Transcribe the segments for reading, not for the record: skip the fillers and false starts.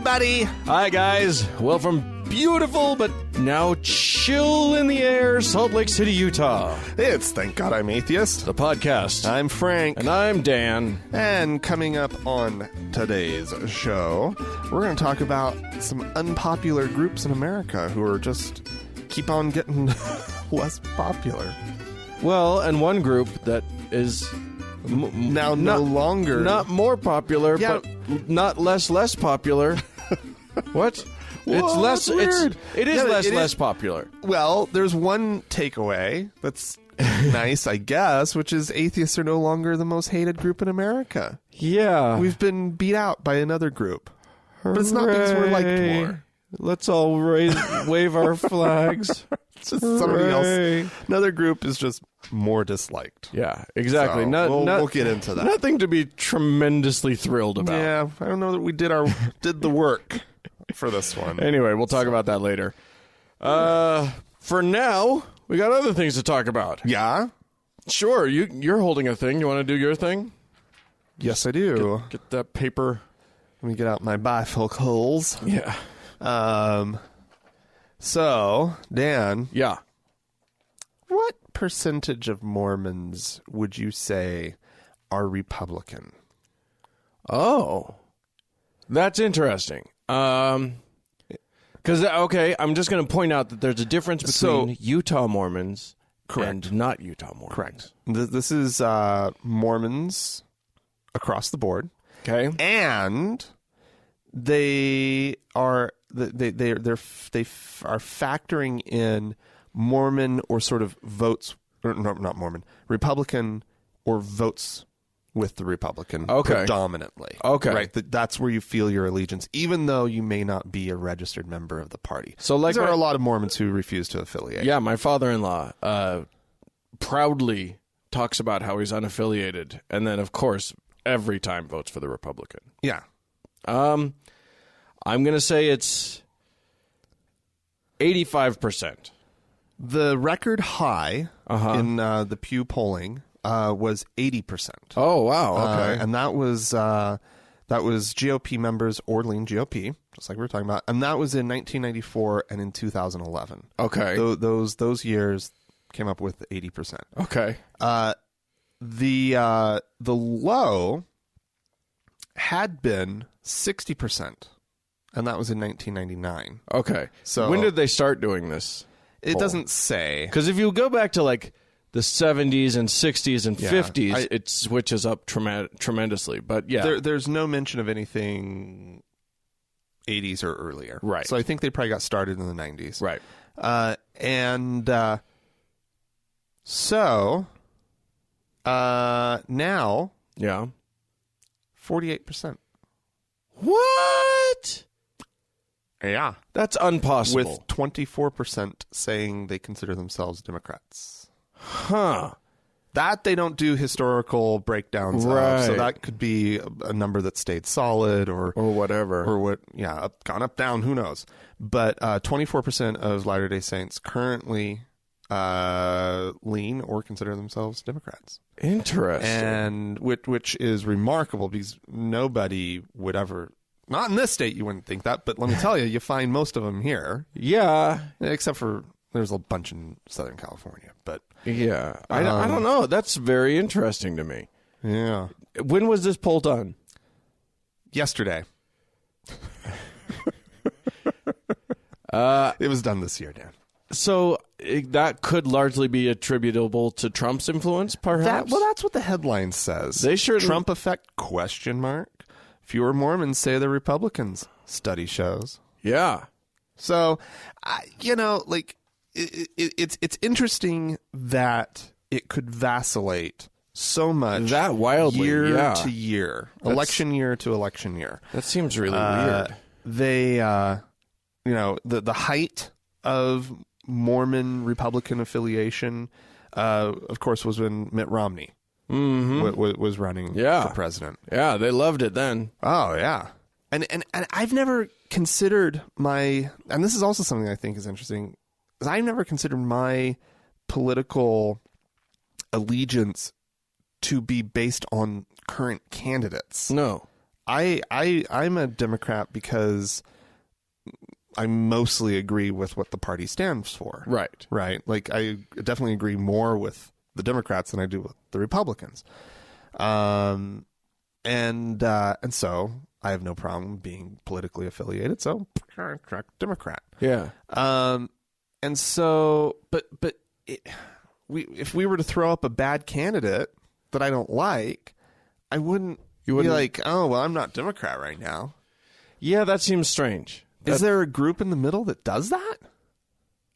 everybody. Hi, guys. Well, from beautiful but now chill in the air, Salt Lake City, Utah. It's Thank God I'm Atheist. The podcast. I'm Frank. And I'm Dan. And coming up on today's show, we're going to talk about some unpopular groups in America who are just keep on getting less popular. Well, and one group that is Now no longer... Not more popular, Yeah. but not less popular. What? Whoa, It's less. that's weird. It is Yeah, less popular. Well, there's one takeaway that's nice, I guess, which is atheists are no longer the most hated group in America. Yeah. We've been beat out by another group. But it's not because we're liked Hooray. more. Let's all wave our flags. It's just somebody Hooray. else. Another group is just more disliked. Yeah, exactly. So we'll get into that. Nothing to be tremendously thrilled about. Yeah, I don't know that we did the work for this one. Anyway, we'll talk about that later. For now, we got other things to talk about. Yeah? Sure, you're holding a thing. You want to do your thing? Yes, I do. Get that paper. Let me get out my bifocals. Yeah. So, Dan, Yeah. what percentage of Mormons would you say are Republican? Oh, that's interesting. Because, okay, I'm just going to point out that there's a difference between Utah Mormons and not Utah Mormons. Correct. This is Mormons across the board. Okay. And they are factoring in Mormon or sort of votes, or no, not Mormon, Republican or votes with the Republican predominantly. Okay. Right. That's where you feel your allegiance, even though you may not be a registered member of the party. So, like, there are a lot of Mormons who refuse to affiliate. Yeah, my father-in-law proudly talks about how he's unaffiliated, and then, of course, every time votes for the Republican. Yeah. I'm going to say it's 85%. The record high in the Pew polling was 80%. Oh, wow. Okay. And that was GOP members, Orlean GOP, just like we were talking about, and that was in 1994 and in 2011. Okay. Those years came up with 80%. Okay. The low had been 60%, and that was in 1999. Okay. So when did they start doing this? It doesn't say. Because if you go back to like the 70s and 60s and 50s, it switches up tremendously. But yeah, there's no mention of anything 80s or earlier. Right. So I think they probably got started in the 90s. Right. So now, yeah, 48%. What? Yeah. That's impossible. With 24% saying they consider themselves Democrats. Huh. That they don't do historical breakdowns of. So that could be a number that stayed solid or whatever. Or what, gone up, down, who knows. But 24% of Latter-day Saints currently lean or consider themselves Democrats. Interesting. And which is remarkable because nobody would ever... Not in this state, you wouldn't think that, but let me tell you, you find most of them here. Yeah. Except for there's a bunch in Southern California, but... Yeah. I don't know. That's very interesting to me. Yeah. When was this poll done? Yesterday. It was done this year, Dan. So that could largely be attributable to Trump's influence, perhaps? That's what the headline says. They sure Trump effect, ? Fewer Mormons say they're Republicans, study shows. Yeah. So, it's interesting that it could vacillate so much that wildly, year yeah. to year, election year to election year. That seems really weird. They, the height of Mormon Republican affiliation, of course, was when Mitt Romney was running for president. Yeah, they loved it then. Oh, yeah. And I've never considered and this is also something I think is interesting, is I've never considered my political allegiance to be based on current candidates. No. I'm a Democrat because I mostly agree with what the party stands for. Right. Right. Like, I definitely agree more with the Democrats than I do with the Republicans. And so I have no problem being politically affiliated. So Democrat. Yeah. And so, if we were to throw up a bad candidate that I don't like, I wouldn't be like, oh, well, I'm not Democrat right now. Yeah, that seems strange. Is there a group in the middle that does that?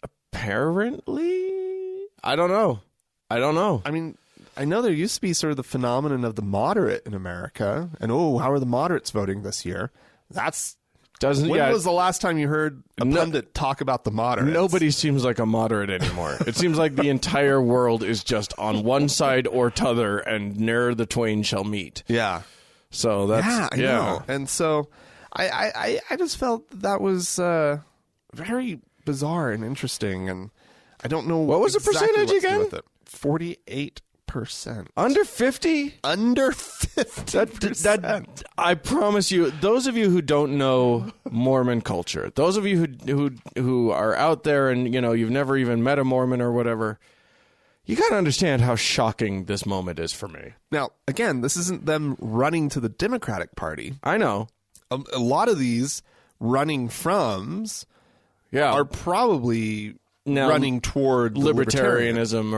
Apparently. I don't know. I mean, I know there used to be sort of the phenomenon of the moderate in America, and how are the moderates voting this year? When was the last time you heard a pundit talk about the moderates? Nobody seems like a moderate anymore. It seems like the entire world is just on one side or t'other, and ne'er the twain shall meet. Yeah. So that's I know. And so I just felt that was very bizarre and interesting, and I don't know what was exactly the percentage again? 48%. Under 50? Under 50%. I promise you, those of you who don't know Mormon culture, those of you who are out there and you've never even met a Mormon or whatever, you got to understand how shocking this moment is for me. Now, again, this isn't them running to the Democratic Party. I know. A lot of these running froms are probably running toward libertarianism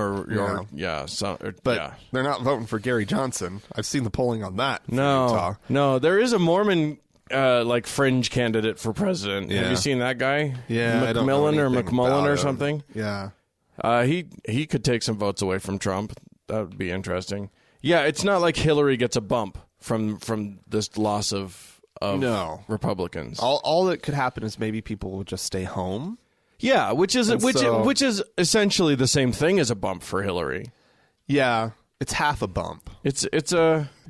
but they're not voting for Gary Johnson. I've seen the polling on that. No, there is a Mormon like fringe candidate for president. Have you seen that guy? Yeah, McMullen or something. Yeah, he could take some votes away from Trump. That would be interesting. Yeah, it's not like Hillary gets a bump from this loss of Republicans. All that could happen is maybe people will just stay home. Yeah, which is essentially the same thing as a bump for Hillary. Yeah, it's half a bump. It's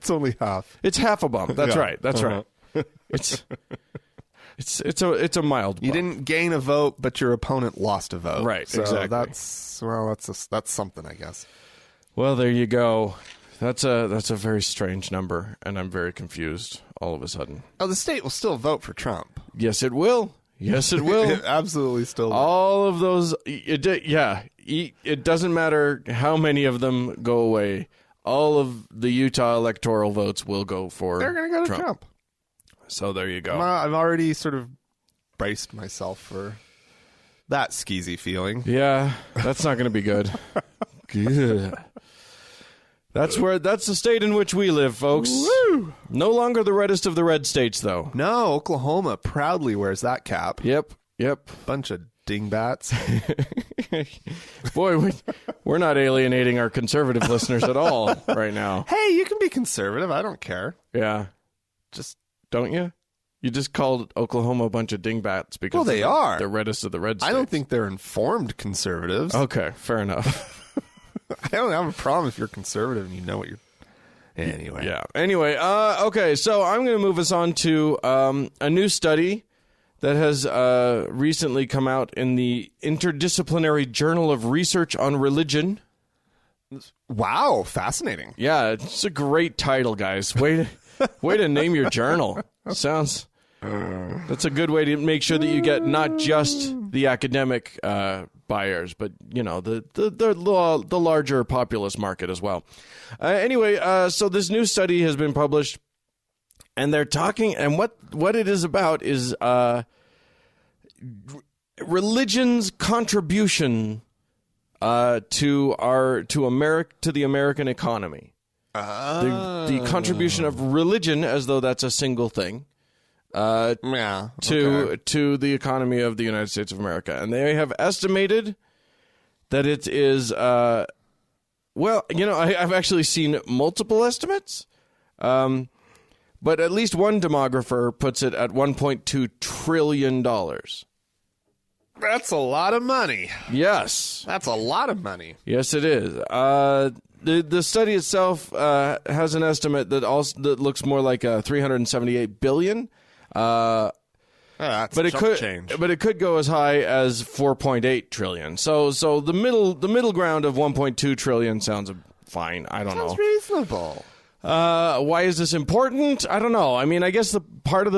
only half. It's half a bump. That's right. That's right. It's a mild bump. You didn't gain a vote, but your opponent lost a vote. Right. So exactly. That's something, I guess. Well, there you go. That's a very strange number, and I'm very confused all of a sudden. Oh, the state will still vote for Trump. Yes, it will. Yes, it will. It absolutely still will. All of those, it doesn't matter how many of them go away. All of the Utah electoral votes will go for They're going to go to Trump. So there you go. I've already sort of braced myself for that skeezy feeling. Yeah, that's not going to be good. Good. That's the state in which we live, folks. Woo! No longer the reddest of the red states, though. No, Oklahoma proudly wears that cap. Yep. Bunch of dingbats. Boy, we're not alienating our conservative listeners at all right now. Hey, you can be conservative. I don't care. Yeah. Just don't you? You just called Oklahoma a bunch of dingbats because they are the reddest of the red states. I don't think they're informed conservatives. Okay, fair enough. I don't have a problem if you're conservative and you know what you're... Anyway. Yeah. Anyway, okay, so I'm going to move us on to a new study that has recently come out in the Interdisciplinary Journal of Research on Religion. Wow, fascinating. Yeah, it's a great title, guys. Way to name your journal. That's a good way to make sure that you get not just the academic buyers, but the larger populist market as well. Anyway, so this new study has been published, and they're talking, and what it is about is religion's contribution to the American economy. The contribution of religion, as though that's a single thing. To the economy of the United States of America. And they have estimated that it is, I've actually seen multiple estimates, but at least one demographer puts it at $1.2 trillion. That's a lot of money. Yes. That's a lot of money. Yes, it is. The study itself has an estimate that looks more like $378 billion. But it could go as high as 4.8 trillion. So the middle ground of 1.2 trillion sounds fine. I don't know. Sounds reasonable. Why is this important? I don't know. I mean, I guess the part of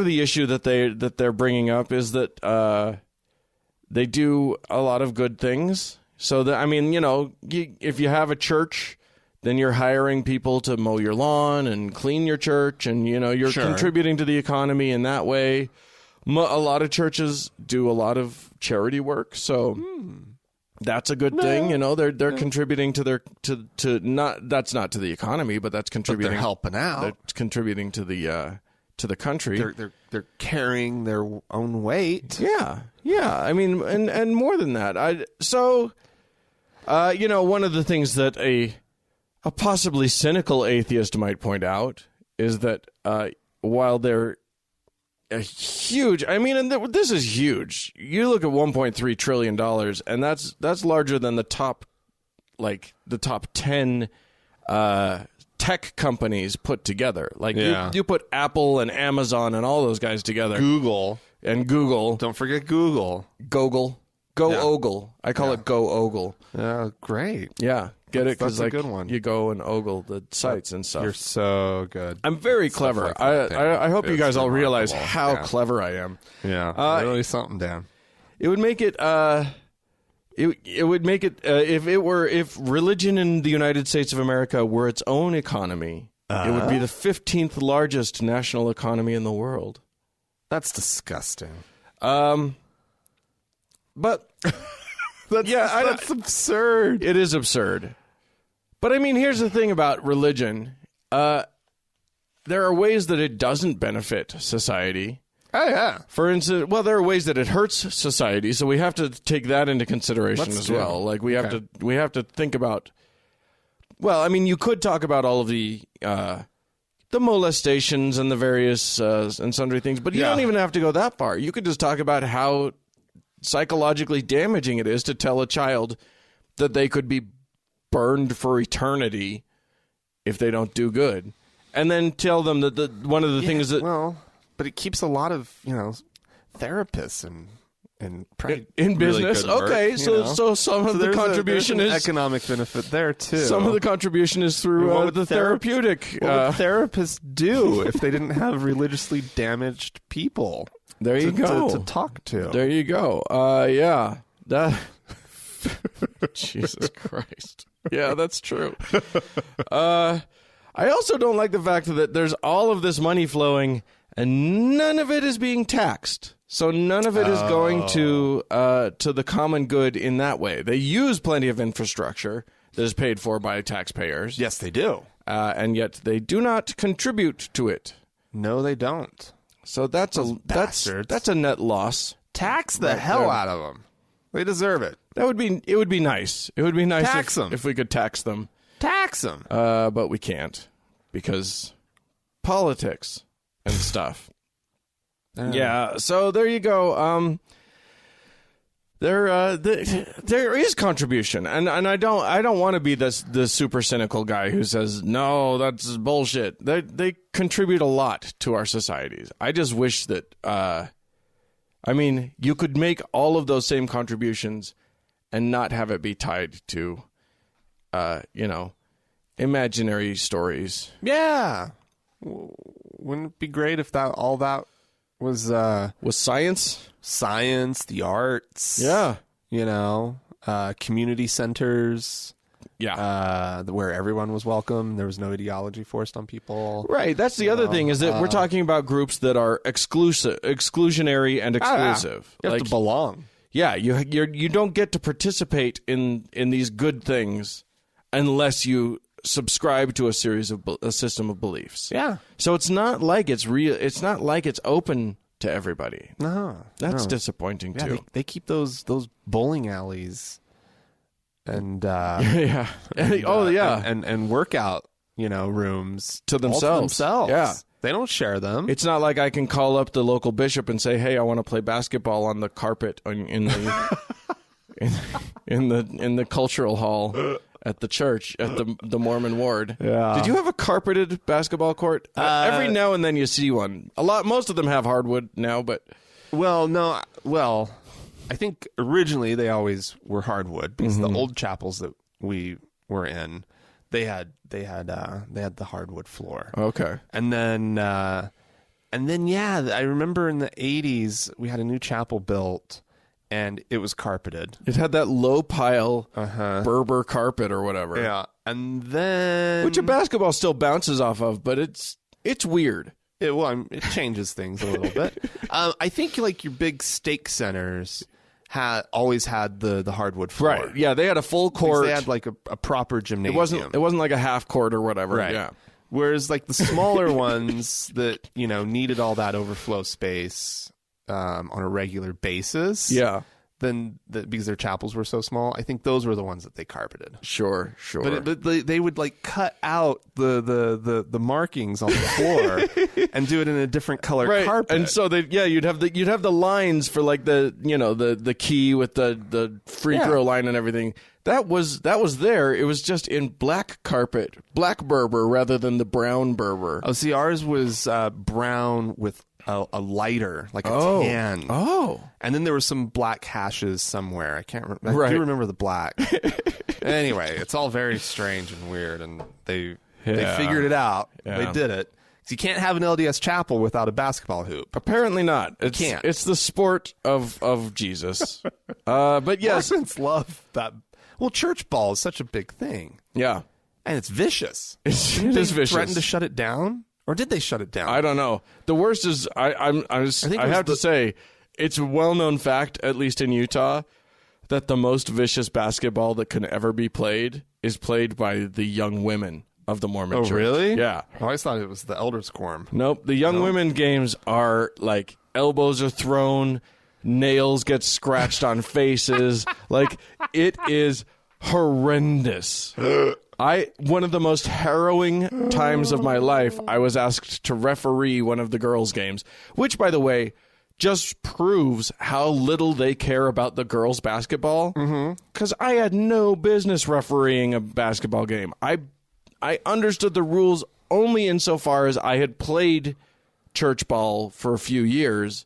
the issue that they're bringing up is that they do a lot of good things. So that, I mean, if you have a church, then you're hiring people to mow your lawn and clean your church, and you're contributing to the economy in that way. A lot of churches do a lot of charity work, so that's a good thing. They're contributing to that's not to the economy, but that's contributing. But they're helping out. They're contributing to the country. They're carrying their own weight. Yeah. I mean, and more than that. One of the things that a possibly cynical atheist might point out is that while they're a huge, I mean, and this is huge. You look at $1.3 trillion, and that's larger than the top 10 tech companies put together. Like you put Apple and Amazon and all those guys together. Google. Don't forget Google. Ogle. I call it Go Ogle. Yeah, great. Yeah. Get it? That's a good one. You go and ogle the sites and stuff. You're so good. I'm very clever. Like I hope you guys all realize how clever I am. Yeah, really something, Dan. It would make it. It would make it if religion in the United States of America were its own economy. It would be the 15th largest national economy in the world. That's disgusting. But. That's absurd. It is absurd. But I mean, here's the thing about religion. There are ways that it doesn't benefit society. Oh, yeah. For instance, there are ways that it hurts society, so we have to take that into consideration as well. Like we have to think about. Well, I mean, you could talk about all of the molestations and the various and sundry things, but you don't even have to go that far. You could just talk about how psychologically damaging it is to tell a child that they could be burned for eternity if they don't do good, and then tell them that one of the things that but it keeps a lot of therapists and in business. Really okay, so some of the contribution is economic benefit there too. Some of the contribution is through the therapeutic. What would therapists do if they didn't have religiously damaged people? There you go. To talk to. There you go. Yeah. That. Jesus Christ. Yeah, that's true. I also don't like the fact that there's all of this money flowing and none of it is being taxed. So none of it is going to the common good in that way. They use plenty of infrastructure that is paid for by taxpayers. Yes, they do. And yet they do not contribute to it. No, they don't. So that's a net loss. Tax the hell out of them. They deserve it. It would be nice. It would be nice tax them. If we could tax them. Tax them. But we can't because politics and stuff. Yeah. So there you go. There is contribution, and I don't want to be the super cynical guy who says no, that's bullshit. They contribute a lot to our societies. I just wish that you could make all of those same contributions and not have it be tied to imaginary stories. Yeah. Wouldn't it be great if all that was science? Science, the arts. Yeah. Community centers. Yeah. Where everyone was welcome. There was no ideology forced on people. Right. That's the other thing is that we're talking about groups that are exclusionary and exclusive. You have to belong. Yeah. You don't get to participate in these good things unless you subscribe to a system of beliefs. Yeah. So it's not like it's real. It's not like it's open to everybody. No. That's disappointing too. They keep those bowling alleys and yeah. and workout, rooms to themselves. Yeah. They don't share them. It's not like I can call up the local bishop and say, "Hey, I want to play basketball on the carpet in the in the cultural hall at the church at the Mormon ward." Yeah. Did you have a carpeted basketball court? Every now and then you see one. Most of them have hardwood now, but no. I think originally they always were hardwood because the old chapels that we were in, They had the hardwood floor. Okay. And then yeah, I remember in the 80s we had a new chapel built and it was carpeted. It had that low pile Berber carpet or whatever. Yeah. And then which a basketball still bounces off of, but it's weird. It changes things a little bit. I think like your big stake centers always had the hardwood floor. Right. Yeah, they had a full court. They had like a proper gymnasium. It wasn't like a half court or whatever. Right. Yeah. Whereas like the smaller ones that, needed all that overflow space on a regular basis. Yeah. Then because their chapels were so small, I think those were the ones that they carpeted. Sure. But they would like cut out the markings on the floor and do it in a different color carpet. And so you'd have the lines for like the key with the free throw line and everything. That was there. It was just in black carpet, black Berber rather than the brown Berber. Oh, see, ours was brown with a lighter, like a tan. Oh. And then there were some black hashes somewhere. I can't remember. I do remember the black. Anyway, it's all very strange and weird, and they figured it out. Yeah. They did it. So you can't have an LDS chapel without a basketball hoop. Apparently not. You can't. It's the sport of Jesus. But yes. Mormons love that. Well, church ball is such a big thing. Yeah. And it's vicious. It is vicious. Threatened to shut it down? Or did they shut it down? I don't know. The worst is I have to say it's a well-known fact, at least in Utah, that the most vicious basketball that can ever be played is played by the young women of the Mormon church. Oh, really? Yeah. I always thought it was the elders' quorum. Nope. The young women games are like elbows are thrown, nails get scratched on faces. Like it is horrendous. One of the most harrowing times of my life, I was asked to referee one of the girls' games, which, by the way, just proves how little they care about the girls' basketball. Because I had no business refereeing a basketball game. I understood the rules only insofar as I had played church ball for a few years,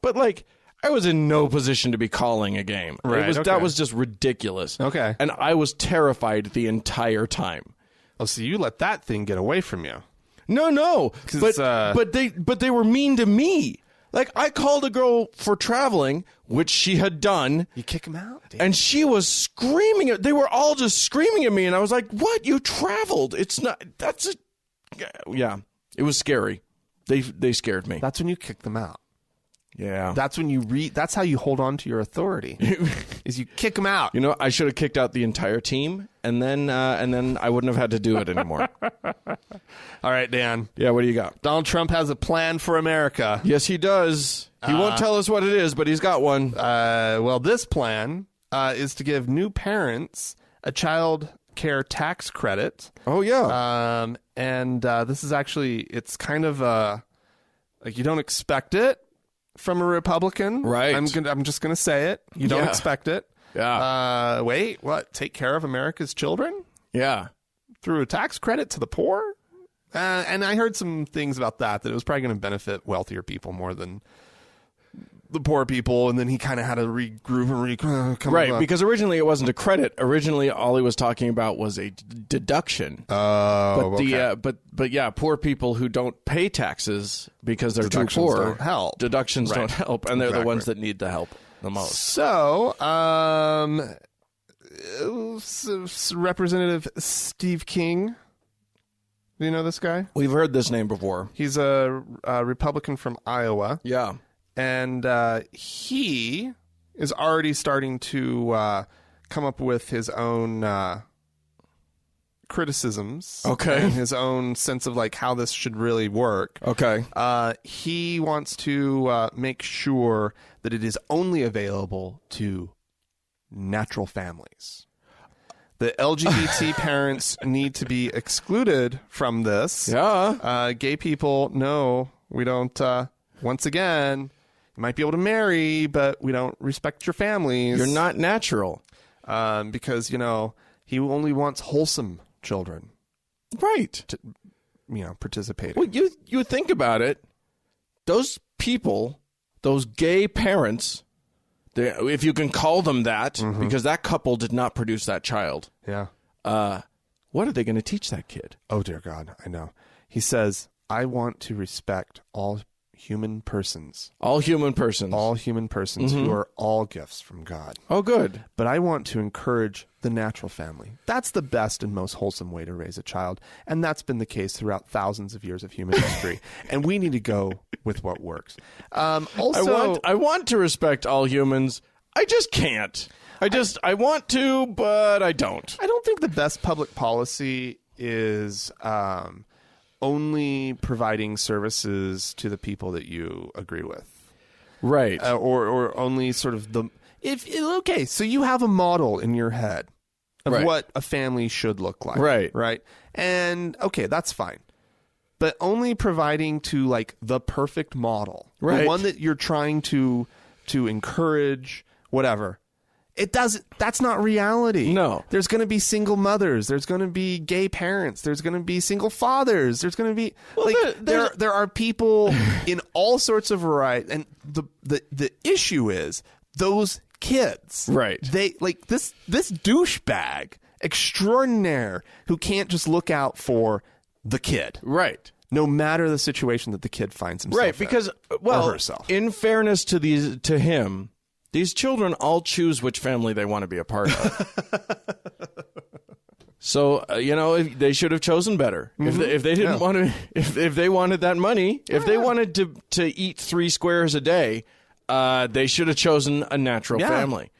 but like I was in no position to be calling a game. Right, That was just ridiculous. Okay. And I was terrified the entire time. Oh, so you let that thing get away from you. No. But they were mean to me. Like, I called a girl for traveling, which she had done. You kick him out? Damn. And she was screaming. They were all just screaming at me. And I was like, what? You traveled. It's not. Yeah. It was scary. They scared me. That's when you kick them out. Yeah. That's when that's how you hold on to your authority. Is you kick them out. I should have kicked out the entire team, and then I wouldn't have had to do it anymore. All right, Dan. Yeah, what do you got? Donald Trump has a plan for America. Yes, he does. He won't tell us what it is, but he's got one. Well, this plan is to give new parents a child care tax credit. Oh, yeah. And this is actually, it's kind of like you don't expect it from a Republican. Right. I'm just going to say it. You don't expect it. Yeah. Wait, what? Take care of America's children? Yeah. Through a tax credit to the poor? And I heard some things about that it was probably going to benefit wealthier people more than the poor people, and then he kind of had to regroup and come right, because originally it wasn't a credit. Originally, all he was talking about was a deduction. Oh, okay. But yeah, poor people who don't pay taxes because they're too poor. Don't help. Deductions don't help, and they're the ones that need the help the most. So, Representative Steve King. Do you know this guy? We've heard this name before. He's a Republican from Iowa. Yeah. And he is already starting to come up with his own criticisms. Okay. And his own sense of like how this should really work. Okay. He wants to make sure that it is only available to natural families. The LGBT parents need to be excluded from this. Yeah. Gay people, no, we don't. Once again, you might be able to marry, but we don't respect your families. You're not natural. Because, he only wants wholesome children. Right. To, participating. Well, you think about it. Those people, those gay parents, if you can call them that, because that couple did not produce that child. Yeah. what are they going to teach that kid? Oh, dear God, I know. He says, I want to respect all human persons. All human persons. All human persons who are all gifts from God. Oh, good. But I want to encourage the natural family. That's the best and most wholesome way to raise a child. And that's been the case throughout thousands of years of human history. And we need to go with what works. Also, I want to respect all humans. I just can't. I want to, but I don't. I don't think the best public policy is only providing services to the people that you agree with. Right. Or only sort of okay, so you have a model in your head of what a family should look like. Right. And okay, that's fine. But only providing to like the perfect model. Right. The one that you're trying to encourage, whatever. That's not reality. No. There's going to be single mothers. There's going to be gay parents. There's going to be single fathers. There's going to be there are people in all sorts of variety. And the issue is those kids. Right. They like this douchebag extraordinaire who can't just look out for the kid. Right. No matter the situation that the kid finds himself Right, because or herself. In fairness to him, these children all choose which family they want to be a part of. So they should have chosen better. If they didn't want to, if they wanted that money, if they wanted to eat 3 squares a day, they should have chosen a natural family,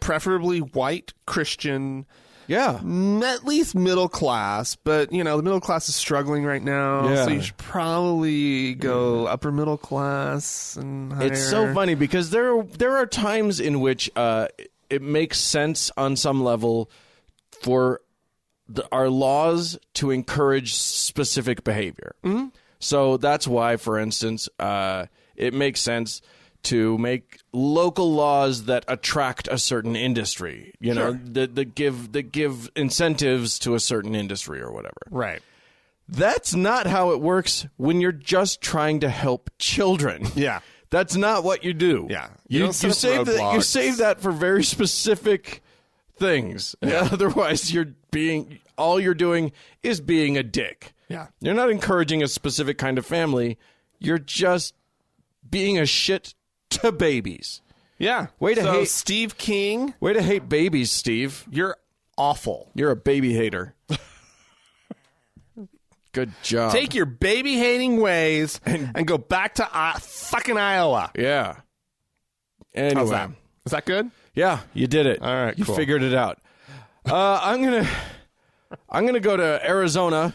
preferably white Christian. Yeah, at least middle class, but the middle class is struggling right now. Yeah. So you should probably go upper middle class and higher. It's so funny because there are times in which it makes sense on some level for our laws to encourage specific behavior. Mm-hmm. So that's why, for instance, it makes sense to make local laws that attract a certain industry, that give incentives to a certain industry or whatever. Right. That's not how it works when you're just trying to help children. Yeah. That's not what you do. Yeah. You save that for very specific things. Yeah. Otherwise all you're doing is being a dick. Yeah. You're not encouraging a specific kind of family. You're just being a shit to babies. Yeah. Way to hate Steve King. Way to hate babies, Steve. You're awful. You're a baby hater. Good job. Take your baby hating ways and go back to fucking Iowa. Yeah. Anyway. How's that? Is that good? Yeah, you did it. All right, you cool. figured it out. I'm gonna go to Arizona,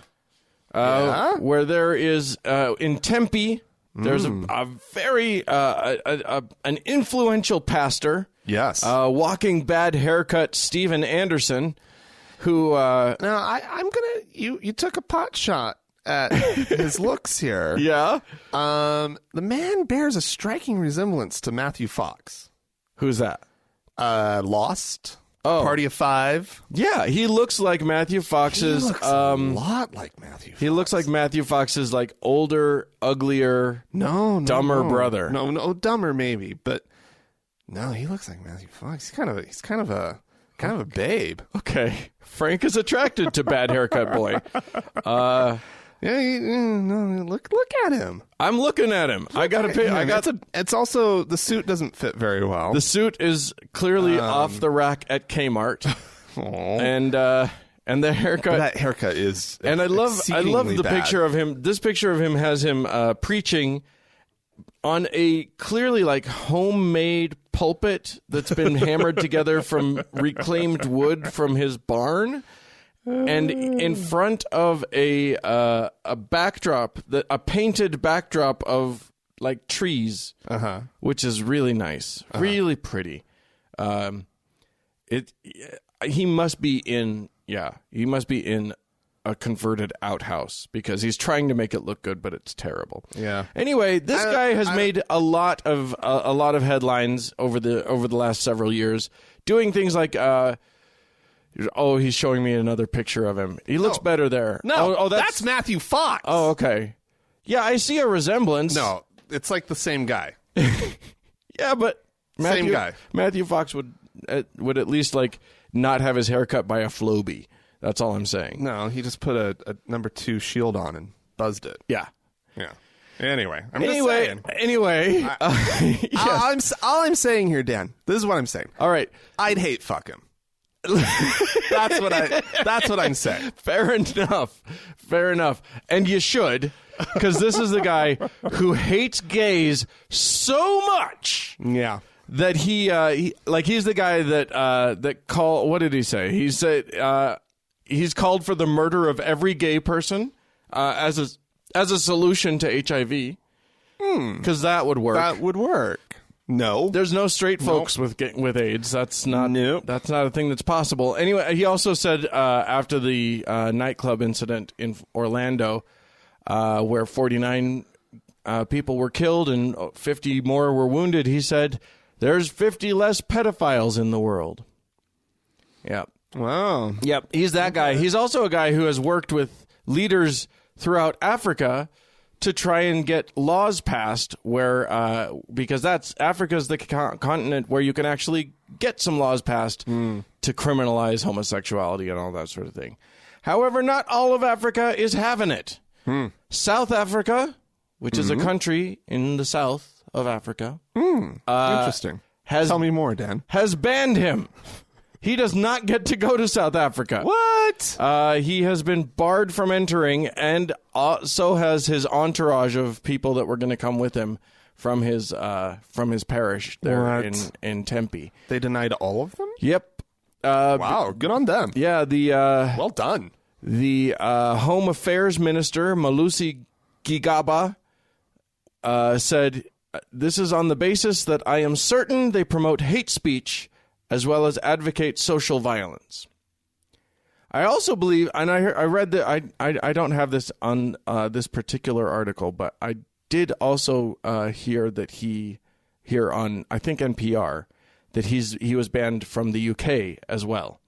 where there is in Tempe. There's a very an influential pastor. Yes. Walking bad haircut Steven Anderson, who now I'm gonna you took a pot shot at his looks here. Yeah. The man bears a striking resemblance to Matthew Fox. Who's that? Lost. Oh. Party of Five. Yeah, he looks like Matthew Fox's. He looks a lot like Matthew Fox. He looks like Matthew Fox's older, uglier, dumber brother. No, dumber maybe, but no, he looks like Matthew Fox. He's kind of a babe. Okay, Frank is attracted to bad haircut boy. Yeah, look at him. I'm looking at him. I got a pic. It's also the suit doesn't fit very well. The suit is clearly off the rack at Kmart, and the haircut. That haircut is. And I love the bad. picture of him. This picture of him has him preaching on a clearly homemade pulpit that's been hammered together from reclaimed wood from his barn. And in front of a backdrop, a painted backdrop of trees, which is really nice, really pretty. He must be in a converted outhouse because he's trying to make it look good, but it's terrible. Yeah. Anyway, this guy has made a lot of headlines over the last several years, doing things like. Oh, he's showing me another picture of him. He looks better there. No, that's Matthew Fox. Oh, okay. Yeah, I see a resemblance. No, it's like the same guy. Yeah, but same guy. Matthew Fox would at least not have his hair cut by a Floby. That's all I'm saying. No, he just put a number 2 shield on and buzzed it. Yeah. Yeah. Anyway, I'm just saying. Yes. All I'm saying here, Dan, this is what I'm saying. All right. I'd hate fuck him. That's what I'm saying. Fair enough. And you should, because this is the guy who hates gays so much. Yeah. That he's the guy that what did he say? He said he's called for the murder of every gay person as a solution to HIV. Because that would work. That would work. No, there's no straight folks with AIDS. That's not a thing that's possible. Anyway, he also said after the nightclub incident in Orlando, where 49 people were killed and 50 more were wounded, he said, "There's 50 less pedophiles in the world." Yep. Wow. Yep. He's that guy. He's also a guy who has worked with leaders throughout Africa to try and get laws passed where, because Africa's the continent where you can actually get some laws passed to criminalize homosexuality and all that sort of thing. However, not all of Africa is having it. South Africa, which is a country in the south of Africa. Interesting. Tell me more, Dan. Has banned him. He does not get to go to South Africa. What? He has been barred from entering, and so has his entourage of people that were going to come with him from his parish there in Tempe. They denied all of them? Yep. Wow, good on them. Yeah, well done. The Home Affairs Minister, Malusi Gigaba, said, "This is on the basis that I am certain they promote hate speech as well as advocate social violence." I also believe, and I read that I don't have this on this particular article, but I did also hear that here on, I think, NPR, that he was banned from the UK as well,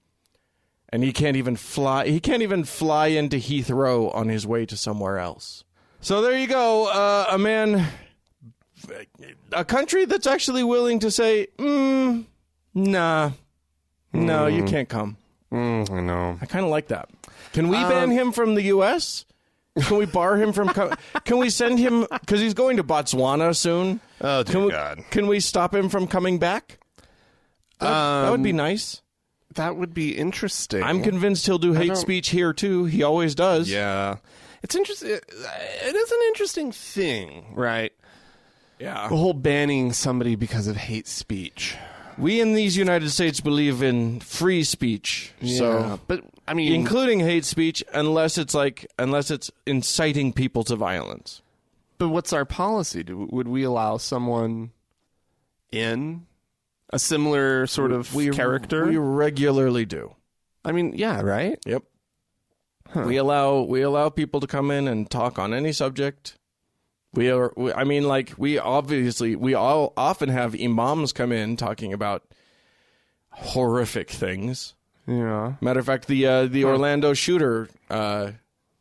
and he can't even fly into Heathrow on his way to somewhere else. So there you go, a country that's actually willing to say, nah, no, you can't come. I know. I kind of like that. Can we ban him from the U.S.? Can we bar him from can we send him, because he's going to Botswana soon. Oh, dear God. Can we stop him from coming back? That would be nice. That would be interesting. I'm convinced he'll do hate speech here, too. He always does. Yeah. It's interesting. It is an interesting thing, right? Yeah. The whole banning somebody because of hate speech. We in these United States believe in free speech. Yeah, so, but I mean, including hate speech, unless it's inciting people to violence. But what's our policy? Would we allow someone in a similar sort of character? We regularly do. I mean, yeah, right? Yep. Huh. We allow people to come in and talk on any subject. We all often have imams come in talking about horrific things. Yeah. Matter of fact, the Orlando shooter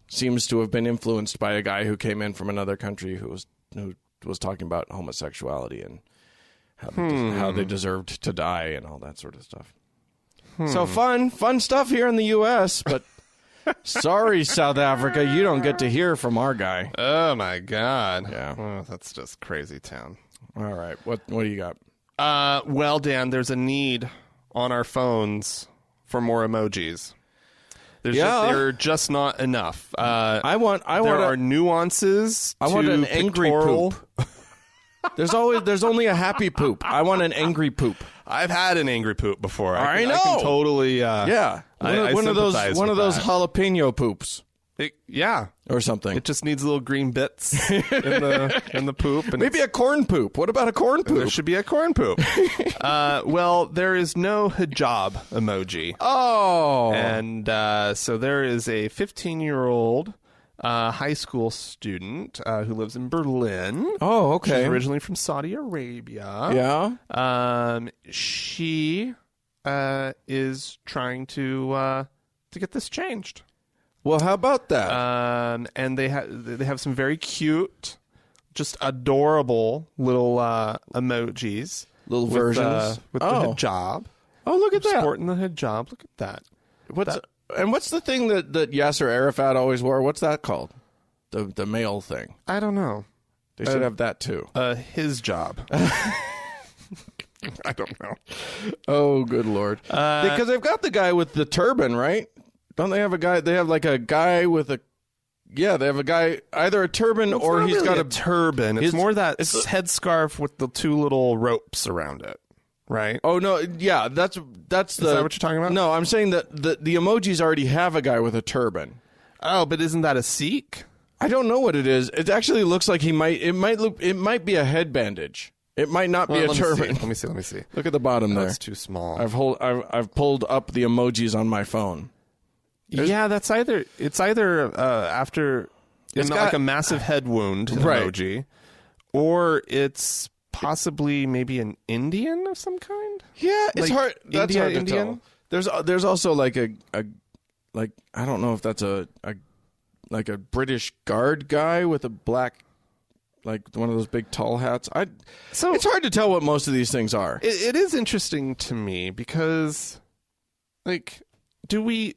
seems to have been influenced by a guy who came in from another country who was talking about homosexuality and how they deserved to die and all that sort of stuff. So fun stuff here in the U.S., but sorry, South Africa, you don't get to hear from our guy. Oh my God! Yeah, oh, that's just crazy town. All right, what do you got? Well, Dan, there's a need on our phones for more emojis. They're just not enough. There are nuances. I want an angry poop. There's only a happy poop. I want an angry poop. I've had an angry poop before. I know. I can totally. Yeah. One of those jalapeno poops. Or something. It just needs little green bits in the poop. And maybe a corn poop. What about a corn poop? There should be a corn poop. Well, there is no hijab emoji. Oh. And so there is a 15-year-old high school student who lives in Berlin. Oh, okay. She's originally from Saudi Arabia. Yeah. She is trying to get this changed. Well, how about that? And they have some very cute, just adorable little emojis, versions with the hijab. Oh, look at that! Sporting the hijab. Look at that. And what's the thing that Yasser Arafat always wore? What's that called? The male thing. I don't know. They should have that too. His job. I don't know. Oh, good Lord. Because they've got the guy with the turban, right? Don't they have a guy? They have like a guy with a... Yeah, they have a guy, either a turban or he's got a turban. It's more that headscarf with the two little ropes around it, right? Oh, no. Yeah, that's the... Is that what you're talking about? No, I'm saying that the emojis already have a guy with a turban. Oh, but isn't that a Sikh? I don't know what it is. It actually looks like it might be a head bandage. It might not be a turban. Let me see. Look at the bottom there. That's too small. I've pulled up the emojis on my phone. Yeah, it's either after it's got like a massive head wound emoji, or it's possibly maybe an Indian of some kind. Yeah, it's like hard. That's hard to Indian. Tell. There's also like a I don't know if that's a British guard guy with a black, like one of those big tall hats. So it's hard to tell what most of these things are. It is interesting to me because, like,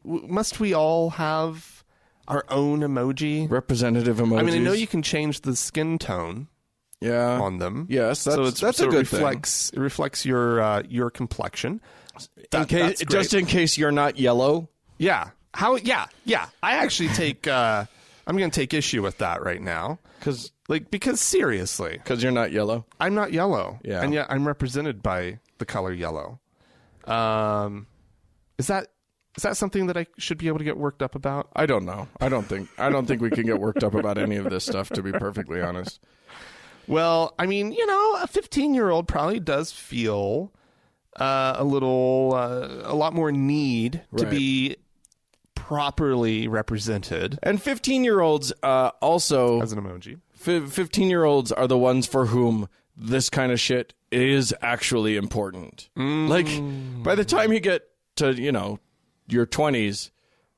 must we all have our own emoji? Representative emojis? I mean, I know you can change the skin tone on them. Yes, that's a good thing. It reflects your complexion. Just in case you're not yellow. Yeah. Yeah. I actually I'm going to take issue with that right now. Because seriously. Because you're not yellow? I'm not yellow. Yeah. And yet I'm represented by the color yellow. Is that something that I should be able to get worked up about? I don't know. I don't think we can get worked up about any of this stuff, to be perfectly honest. Well, I mean, a 15-year-old probably does feel a lot more need to be properly represented. And 15-year-olds also... As an emoji. 15-year-olds are the ones for whom this kind of shit is actually important. Like, by the time you get to, your 20s,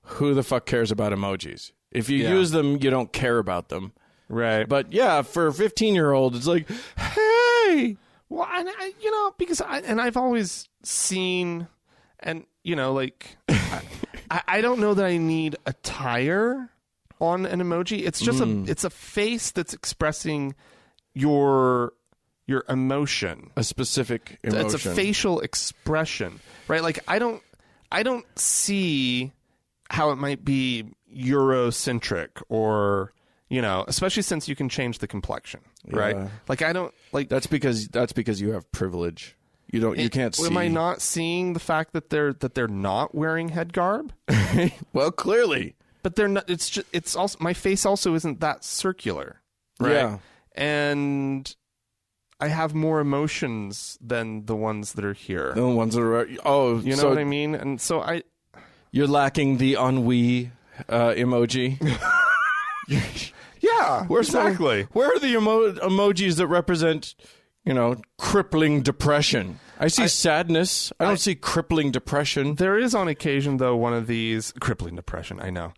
who the fuck cares about emojis? If you use them, you don't care about them. Right. But yeah, for a 15-year-old, it's like, hey! Well, and because I've always seen, and, like... I don't know that I need a tire on an emoji. It's just it's a face that's expressing your emotion. A specific emotion. It's a facial expression, right? Like I don't see how it might be Eurocentric or, especially since you can change the complexion, right? Like I don't like that's because you have privilege. You can't see. Am I not seeing the fact that they're not wearing head garb? Well, clearly. But they're not. It's also my face also isn't that circular, right? Yeah. And I have more emotions than the ones that are here. The ones that are you know what I mean? And so you're lacking the ennui emoji. Yeah, exactly. Where are the emojis that represent? Crippling depression. I see sadness. I don't see crippling depression. There is on occasion, though, one of these crippling depression. I know.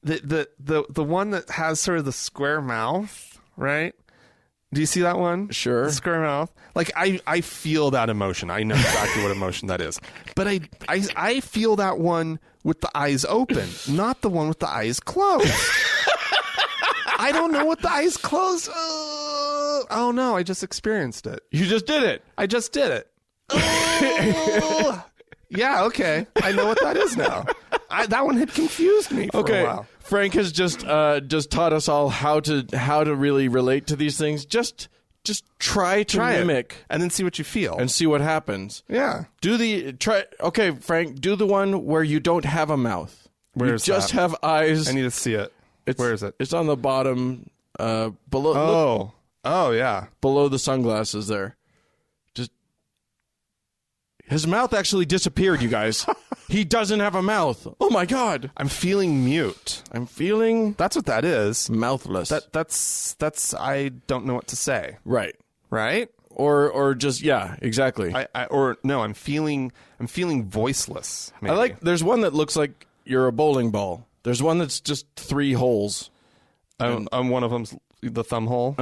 The one that has sort of the square mouth, right? Do you see that one? Sure. The square mouth. Like I feel that emotion. I know exactly what emotion that is. But I feel that one with the eyes open, not the one with the eyes closed. I don't know what the eyes closed. Oh no, I just experienced it. You just did it. I just did it. Yeah, okay. I know what that is now. That one had confused me for a while. Frank has just taught us all how to really relate to these things. Just try to mimic it, and then see what you feel and see what happens. Yeah. Okay, Frank, do the one where you don't have a mouth. Where's you just have eyes. I need to see it. Where is it? It's on the bottom below. Oh, yeah. Below the sunglasses there. Just his mouth actually disappeared, you guys. He doesn't have a mouth. Oh my god. I'm feeling mute. That's what that is. Mouthless. That's I don't know what to say. Right. Right? Or just exactly. I'm feeling voiceless. Maybe. There's one that looks like you're a bowling ball. There's one that's just 3 holes. One of them's the thumb hole.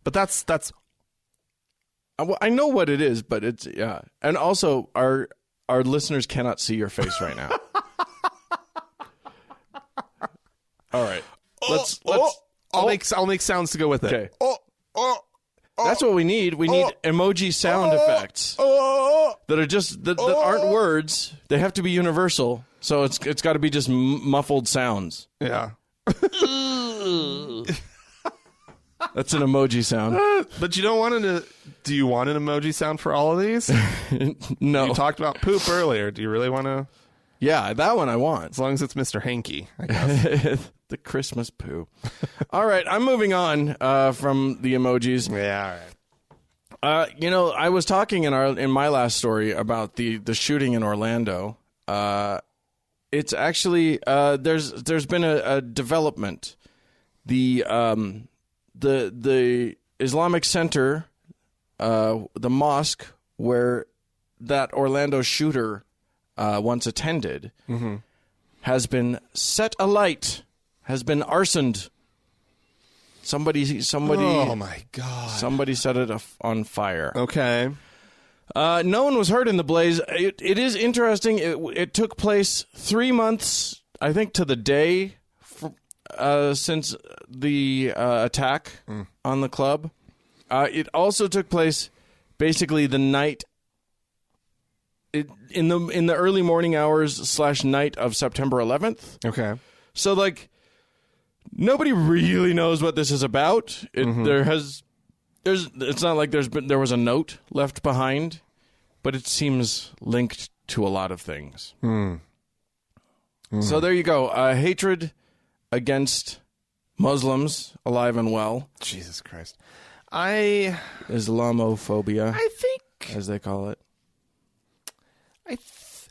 But that's. I know what it is, but it's And also, our listeners cannot see your face right now. I'll make sounds to go with it. Okay. That's what we need. We need emoji sound effects that are just that aren't words. They have to be universal. So it's got to be just muffled sounds. Yeah. That's an emoji sound. But you don't want to. Do you want an emoji sound for all of these? No. You talked about poop earlier. Do you really want to? Yeah, that one I want. As long as it's Mr. Hanky, I guess. The Christmas poo. All right, I'm moving on from the emojis. Yeah, all right. I was talking in my last story about the shooting in Orlando. It's actually there's been a development. The Islamic Center, the mosque where that Orlando shooter once attended, has been set alight, has been arsoned. Somebody. Oh my God! Somebody set it on fire. Okay. No one was hurt in the blaze. It is interesting. It took place 3 months, I think, to the day since the attack on the club. It also took place basically the night in the early morning hours / night of September 11th. Okay. So like nobody really knows what this is about. It's not like there was a note left behind, but it seems linked to a lot of things. So there you go. Hatred against Muslims, alive and well. Jesus Christ. Islamophobia, I think, as they call it.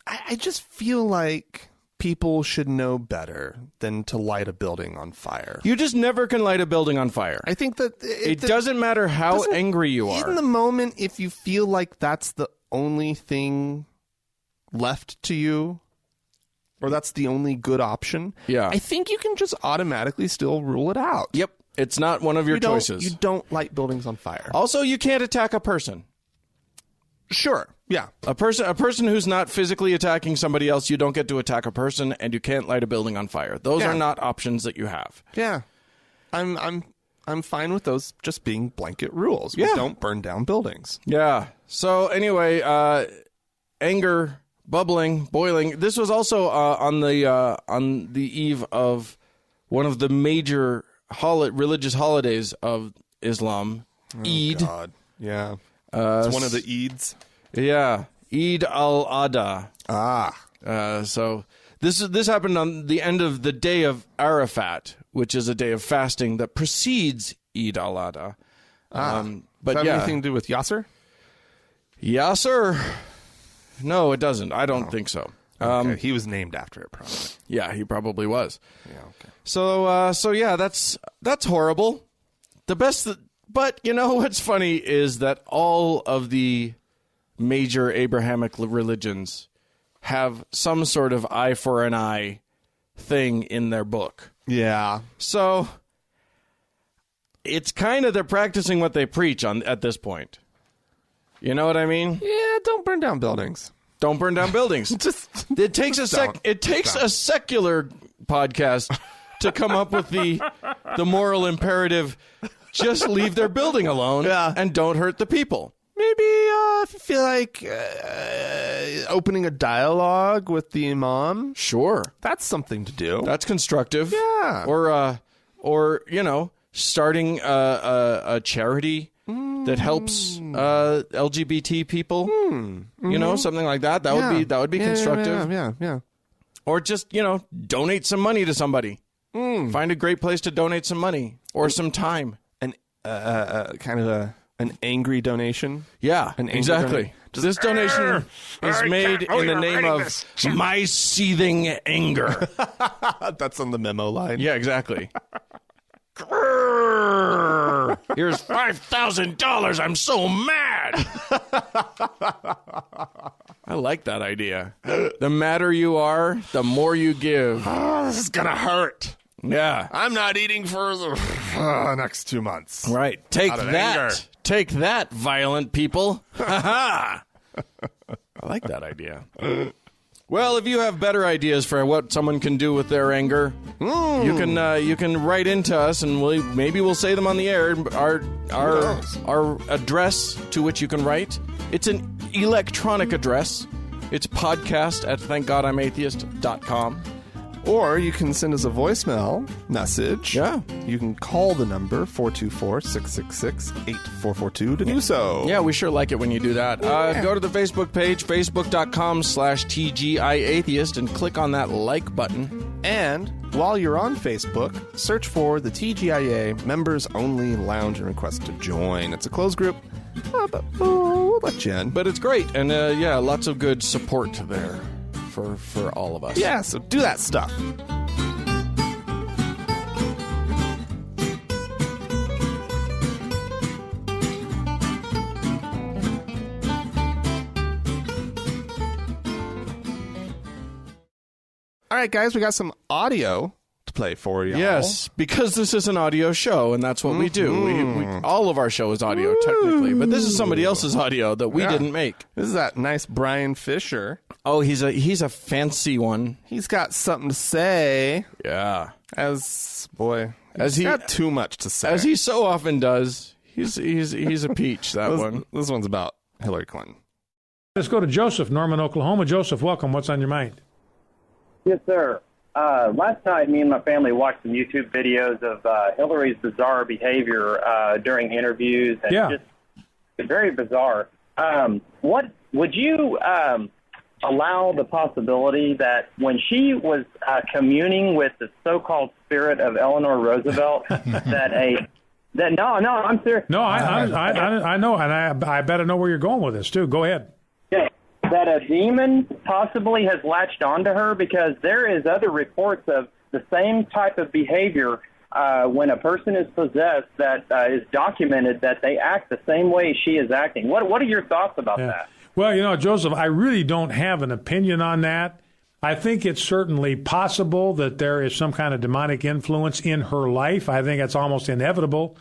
I just feel like people should know better than to light a building on fire. You just never can light a building on fire. I think that it doesn't matter how angry you are. In the moment, if you feel like that's the only thing left to you, or that's the only good option, I think you can just automatically still rule it out. Yep. It's not one of your choices. You don't light buildings on fire. Also, you can't attack a person. Sure. Yeah. A person who's not physically attacking somebody else, you don't get to attack a person, and you can't light a building on fire. Those are not options that you have. Yeah. I'm fine with those just being blanket rules. Yeah. We don't burn down buildings. Yeah. So anyway, anger, bubbling, boiling. This was also on the eve of one of the major religious holidays of Islam, Eid. God. Yeah. It's one of the Eids. Yeah, Eid al-Adha. So this happened on the end of the day of Arafat, which is a day of fasting that precedes Eid al-Adha. But does that have anything to do with Yasser? Yasser? No, it doesn't. I don't think so. Okay. He was named after it, probably. Yeah, he probably was. Yeah. Okay. So yeah, that's horrible. But you know what's funny is that all of the major Abrahamic religions have some sort of eye for an eye thing in their book. Yeah. So it's kind of they're practicing what they preach at this point. You know what I mean? Yeah, don't burn down buildings. Don't burn down buildings. It takes a secular podcast to come up with the moral imperative. Just leave their building alone and don't hurt the people. Maybe if you feel like opening a dialogue with the imam. Sure. That's something to do. That's constructive. Yeah. Or starting a charity that helps LGBT people. Something like that. That would be constructive. Yeah. Or just, donate some money to somebody. Find a great place to donate some money or some time. Kind of an angry donation. Yeah, exactly. This donation is made in the name of my seething anger. That's on the memo line. Yeah, exactly. Here's $5,000. I'm so mad. I like that idea. The madder you are, the more you give. This is going to hurt. Yeah. I'm not eating for the next 2 months. Right. Take that. Anger. Take that, violent people. Ha ha. I like that idea. Well, if you have better ideas for what someone can do with their anger, you can write into us, and maybe we'll say them on the air. Our address to which you can write, it's an electronic address. It's podcast@thankgodimatheist.com. Or you can send us a voicemail message. Yeah. You can call the number 424-666-8442 to do so. Yeah, we sure like it when you do that. Go to the Facebook page, facebook.com/TGIAtheist, and click on that like button. And while you're on Facebook, search for the TGIA Members Only Lounge and request to join. It's a closed group, but we'll let you in. But it's great, and lots of good support there for all of us. Yeah, so do that stuff. All right, guys, we got some audio to play for you. Yes, because this is an audio show, and that's what we do. We all of our show is audio, technically, but this is somebody else's audio that we didn't make. This is that nice Brian Fisher. Oh, he's a fancy one. He's got something to say. Yeah. He's got too much to say. As he so often does. He's a peach, one. This one's about Hillary Clinton. Let's go to Joseph, Norman, Oklahoma. Joseph, welcome. What's on your mind? Yes, sir. Last night, me and my family watched some YouTube videos of Hillary's bizarre behavior during interviews, and just very bizarre. What would you allow the possibility that when she was communing with the so-called spirit of Eleanor Roosevelt, I'm serious. No, I know, and I better know where you're going with this too. Go ahead. Okay. That a demon possibly has latched onto her, because there is other reports of the same type of behavior when a person is possessed that is documented that they act the same way she is acting. What are your thoughts about that? Well, Joseph, I really don't have an opinion on that. I think it's certainly possible that there is some kind of demonic influence in her life. I think it's almost inevitable,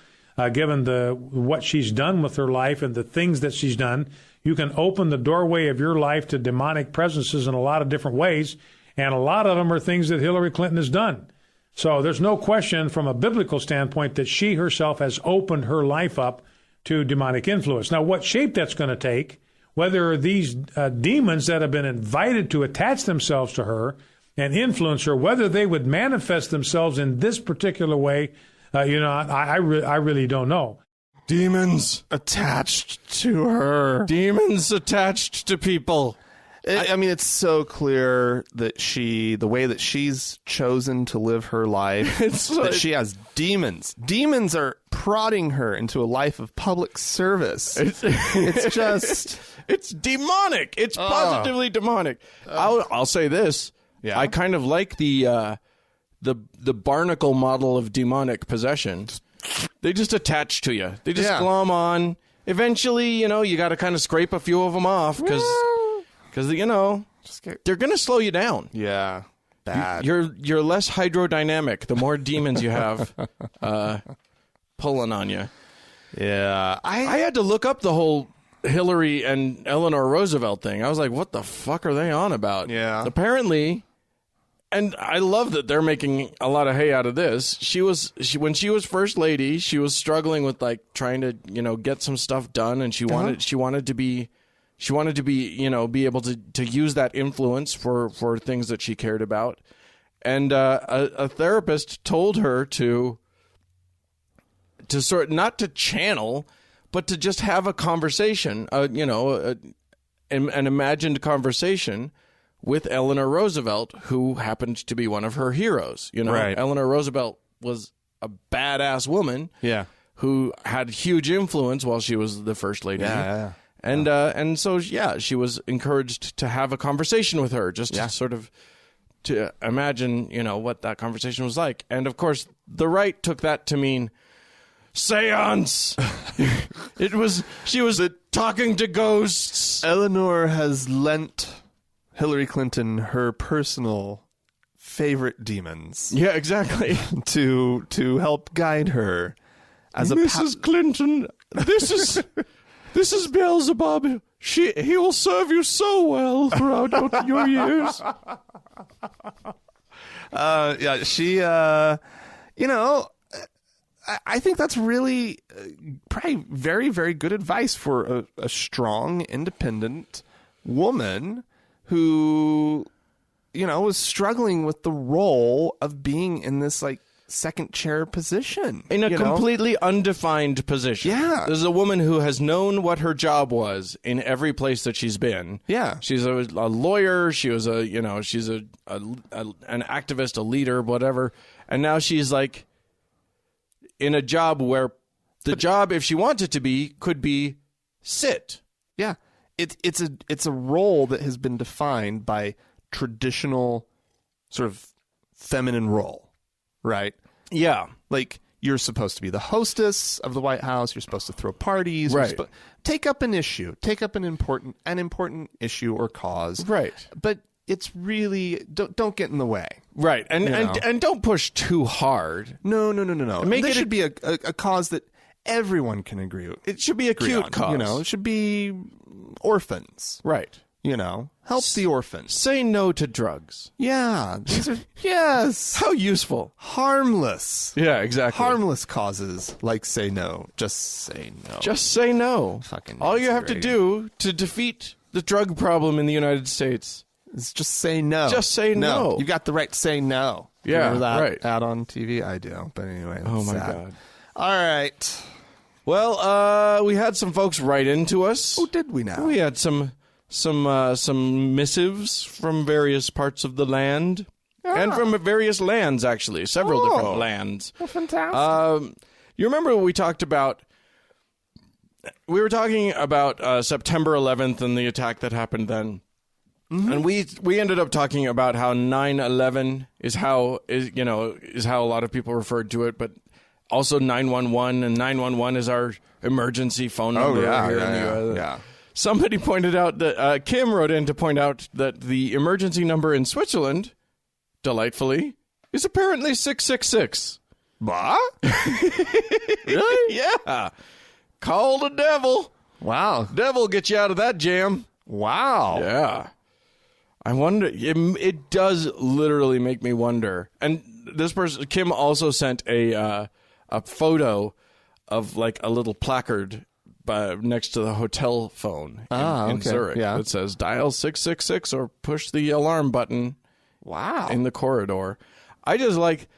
given what she's done with her life and the things that she's done. You can open the doorway of your life to demonic presences in a lot of different ways, and a lot of them are things that Hillary Clinton has done. So there's no question from a biblical standpoint that she herself has opened her life up to demonic influence. Now, what shape that's going to take, whether these demons that have been invited to attach themselves to her and influence her, whether they would manifest themselves in this particular way, I really don't know. Demons attached to her. Demons attached to people. I mean, it's so clear that the way that she's chosen to live her life, that she has demons. Demons are prodding her into a life of public service. It's just... It's demonic. It's positively demonic. I'll say this. Yeah. I kind of like the barnacle model of demonic possession. They just attach to you. They just glom on. Eventually, you got to kind of scrape a few of them off because they're going to slow you down. Yeah. Bad. You're less hydrodynamic the more demons you have pulling on you. Yeah. I had to look up the whole Hillary and Eleanor Roosevelt thing. I was like, what the fuck are they on about? Yeah. Apparently, and I love that they're making a lot of hay out of this. When she was first lady, she was struggling with trying to, get some stuff done, and she wanted to be be able to use that influence for things that she cared about. And a therapist told her to not to channel, but to just have a conversation, an imagined conversation with Eleanor Roosevelt, who happened to be one of her heroes. Right. Eleanor Roosevelt was a badass woman, who had huge influence while she was the first lady. Yeah. And so she was encouraged to have a conversation with her, just to sort of to imagine, what that conversation was like. And of course, the right took that to mean seance. She was talking to ghosts. Eleanor has lent Hillary Clinton her personal favorite demons. Yeah, exactly. to help guide her as Mrs. Clinton, this This is Beelzebub. He will serve you so well throughout your years. Yeah, she, I think that's really probably very, very good advice for a strong, independent woman who, was struggling with the role of being in this, like, second chair position. In a completely undefined position. Yeah. This is a woman who has known what her job was in every place that she's been. Yeah. She's a lawyer. She was she's an activist, a leader, whatever. And now she's like in a job where the job, if she wants it to be, could be sit. Yeah. It's a role that has been defined by traditional sort of feminine role, right? Yeah. Like, you're supposed to be the hostess of the White House. You're supposed to throw parties. Right. Take up an issue. Take up an important issue or cause. Right. But it's really don't get in the way. Right. And don't push too hard. No. This should be a cause that everyone can agree with. It should be a cute cause. It should be orphans. Right. Help the orphans. Say no to drugs. Yeah. These are, yes. How useful. Harmless. Yeah, exactly. Harmless causes like say no. Just say no. Just say no. Fucking all you have to do to defeat the drug problem in the United States is just say no. Just say no. You got the right to say no. Yeah, remember that right. ad on TV? I do. But anyway, oh my sad. God. All right. Well, we had some folks write into us. Oh, did we now? We had some missives from various parts of the land. And from various lands, actually. Several different lands. Well, fantastic. You remember we talked about... We were talking about September 11th and the attack that happened then. Mm-hmm. And we ended up talking about how 9/11 is how a lot of people referred to it, but also 911, and 911 is our emergency phone number here in the U.S. Yeah. Somebody pointed out that Kim wrote in to point out that the emergency number in Switzerland, delightfully, is apparently 666. What? Really? Yeah. Call the devil. Wow. Devil get you out of that jam. Wow. Yeah. I wonder. It does literally make me wonder. And this person, Kim, also sent a photo of like a little placard next to the hotel phone in Zurich. Yeah. It says dial 666 or push the alarm button. Wow. In the corridor. I just like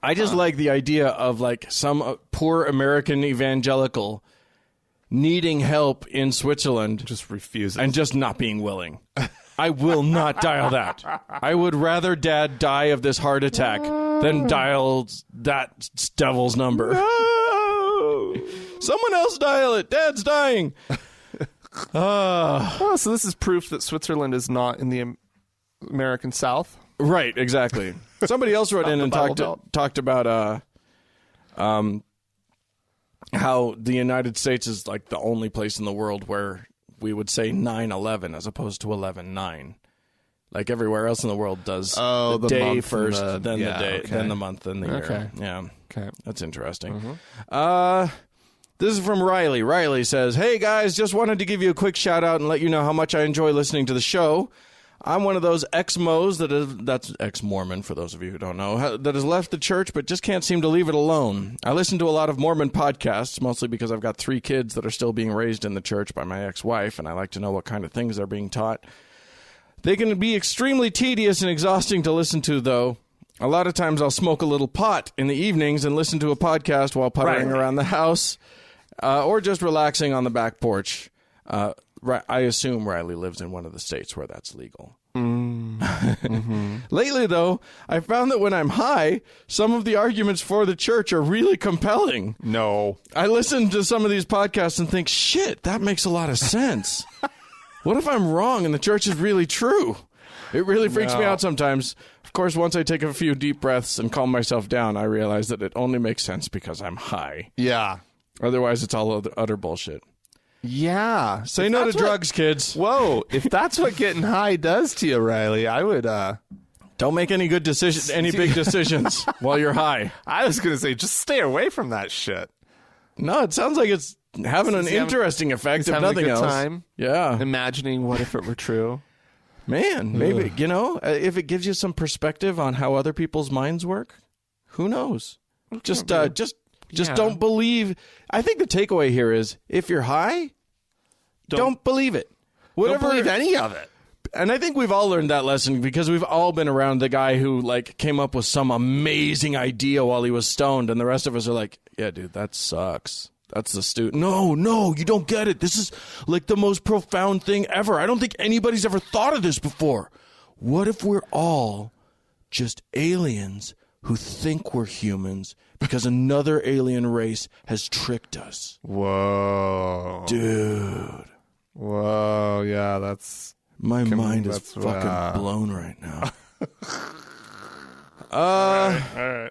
the idea of like some poor American evangelical needing help in Switzerland, just refusing and just not being willing. I will not dial that. I would rather Dad die of this heart attack than dial that devil's number. No! Someone else dial it. Dad's dying. Oh, so this is proof that Switzerland is not in the American South? Right, exactly. Somebody else wrote in and talked about how the United States is like the only place in the world where we would say 9/11 as opposed to 11/9. Like everywhere else in the world does the day first, then the day, then the month, then the year. Yeah. Okay. That's interesting. Mm-hmm. This is from Riley. Riley says, "Hey guys, just wanted to give you a quick shout out and let you know how much I enjoy listening to the show. I'm one of those ex-Mos that's ex-Mormon, for those of you who don't know, that has left the church but just can't seem to leave it alone. I listen to a lot of Mormon podcasts, mostly because I've got 3 kids that are still being raised in the church by my ex-wife, and I like to know what kind of things they're being taught. They can be extremely tedious and exhausting to listen to, though. A lot of times I'll smoke a little pot in the evenings and listen to a podcast while puttering around the house, or just relaxing on the back porch. I assume Riley lives in one of the states where that's legal. Mm-hmm. Lately, though, I found that when I'm high, some of the arguments for the church are really compelling. No. I listen to some of these podcasts and think, shit, that makes a lot of sense. What if I'm wrong and the church is really true? It really freaks me out sometimes. Of course, once I take a few deep breaths and calm myself down, I realize that it only makes sense because I'm high. Yeah. Otherwise, it's all utter bullshit. Yeah. Say no to drugs, kids. Whoa. If that's what getting high does to you, Riley, I would... Don't make any good decisions, any big decisions while you're high. I was going to say, just stay away from that shit. No, it sounds like it's having an interesting effect, if nothing else. Time, yeah. Imagining what if it were true. Man, maybe, if it gives you some perspective on how other people's minds work, who knows? Just don't believe. I think the takeaway here is if you're high, don't believe it. Don't believe any of it. And I think we've all learned that lesson because we've all been around the guy who came up with some amazing idea while he was stoned, and the rest of us are like, yeah, dude, that sucks. That's the student. No, you don't get it. This is like the most profound thing ever. I don't think anybody's ever thought of this before. What if we're all just aliens who think we're humans because another alien race has tricked us? Whoa. Dude. Whoa, yeah, that's... My mind is fucking blown right now. All right.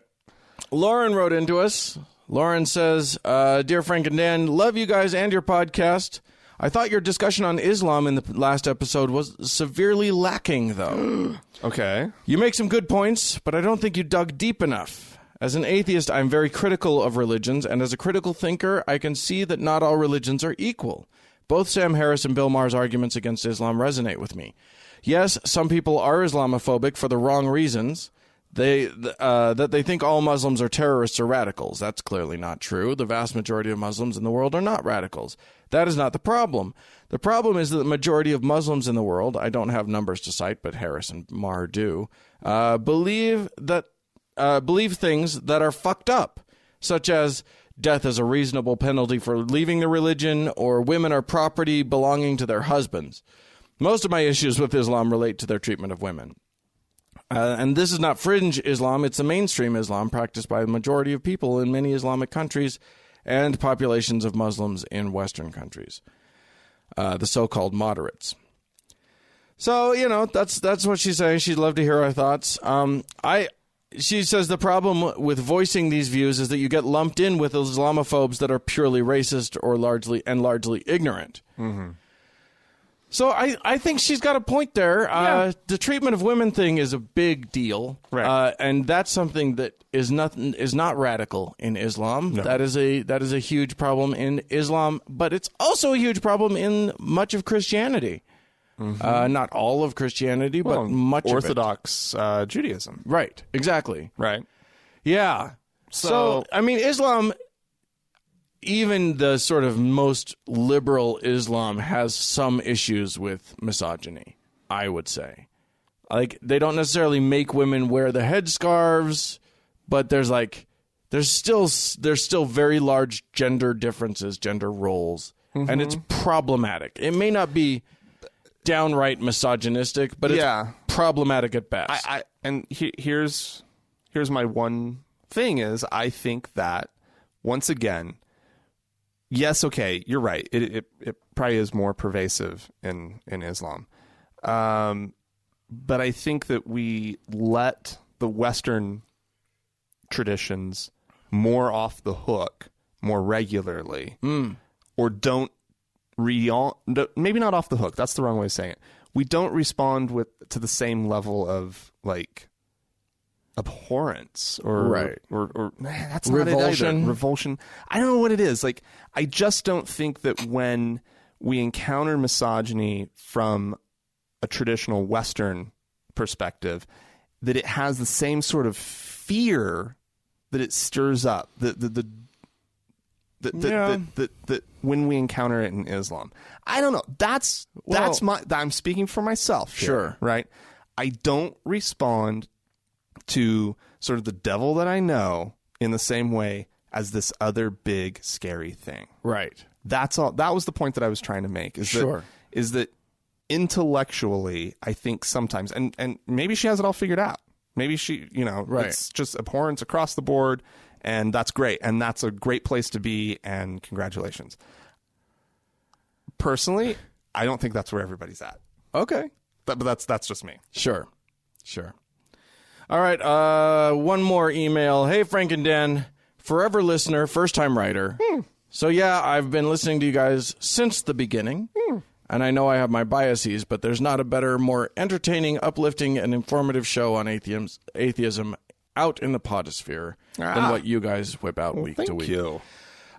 Lauren wrote into us. Lauren says, Dear Frank and Dan, love you guys and your podcast. I thought your discussion on Islam in the last episode was severely lacking, though. Okay. You make some good points, but I don't think you dug deep enough. As an atheist, I'm very critical of religions, and as a critical thinker, I can see that not all religions are equal. Both Sam Harris and Bill Maher's arguments against Islam resonate with me. Yes, some people are Islamophobic for the wrong reasons. That they think all Muslims are terrorists or radicals. That's clearly not true. The vast majority of Muslims in the world are not radicals. That is not the problem. The problem is that the majority of Muslims in the world, I don't have numbers to cite, but Harris and Maher do, believe things that are fucked up, such as death is a reasonable penalty for leaving the religion, or women are property belonging to their husbands. Most of my issues with Islam relate to their treatment of women. And this is not fringe Islam, it's a mainstream Islam practiced by the majority of people in many Islamic countries and populations of Muslims in Western countries, the so-called moderates. So, that's what she's saying. She'd love to hear our thoughts. She says the problem with voicing these views is that you get lumped in with Islamophobes that are purely racist or largely ignorant. Mm-hmm. So I think she's got a point there. Yeah. The treatment of women thing is a big deal, right? And that's something that is not radical in Islam. No. That is a huge problem in Islam, but it's also a huge problem in much of Christianity. Mm-hmm. Not all of Christianity, but much Orthodox Judaism. Right. Exactly. Right. Yeah. So I mean, Islam. Even the sort of most liberal Islam has some issues with misogyny, I would say. Like, they don't necessarily make women wear the headscarves, but there's still very large gender differences, gender roles, and it's problematic. It may not be downright misogynistic, but it's problematic at best. Here's my one thing is I think that, once again, yes, okay, you're right. It probably is more pervasive in Islam. But I think that we let the Western traditions more off the hook more regularly. Or don't maybe not off the hook. That's the wrong way of saying it. We don't respond to the same level of, like, abhorrence or that's not revulsion. It either. Revulsion. I don't know what it is. Like, I just don't think that when we encounter misogyny from a traditional Western perspective, that it has the same sort of fear that it stirs up. That when we encounter it in Islam. I don't know. That's I'm speaking for myself here, sure. Right? I don't respond to sort of the devil that I know in the same way as this other big scary thing. Right. That's all. That was the point that I was trying to make. Is that intellectually, I think sometimes, and maybe she has it all figured out. Maybe she, it's just abhorrence across the board, and that's great, and that's a great place to be, and congratulations. Personally, I don't think that's where everybody's at. Okay. But that's just me. Sure. All right, one more email. Hey, Frank and Dan, forever listener, first-time writer. So, yeah, I've been listening to you guys since the beginning, and I know I have my biases, but there's not a better, more entertaining, uplifting, and informative show on atheism out in the podosphere than what you guys whip out week to week. Thank you.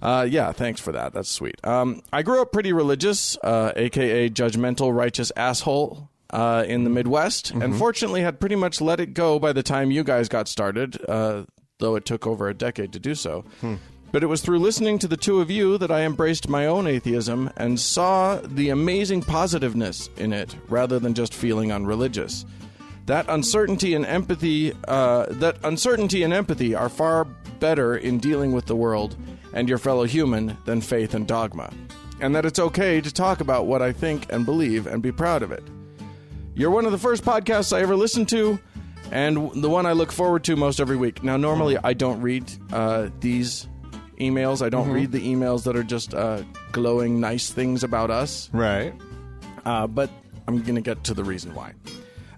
Yeah, thanks for that. That's sweet. I grew up pretty religious, a.k.a. judgmental, righteous asshole in the Midwest, and fortunately had pretty much let it go by the time you guys got started, though it took over a decade to do so. But it was through listening to the two of you that I embraced my own atheism and saw the amazing positiveness in it rather than just feeling unreligious. That uncertainty and empathy are far better in dealing with the world and your fellow human than faith and dogma. And that it's okay to talk about what I think and believe and be proud of it. You're one of the first podcasts I ever listened to, and the one I look forward to most every week. Now, normally I don't read these emails. I don't read the emails that are just glowing nice things about us. Right. But I'm going to get to the reason why.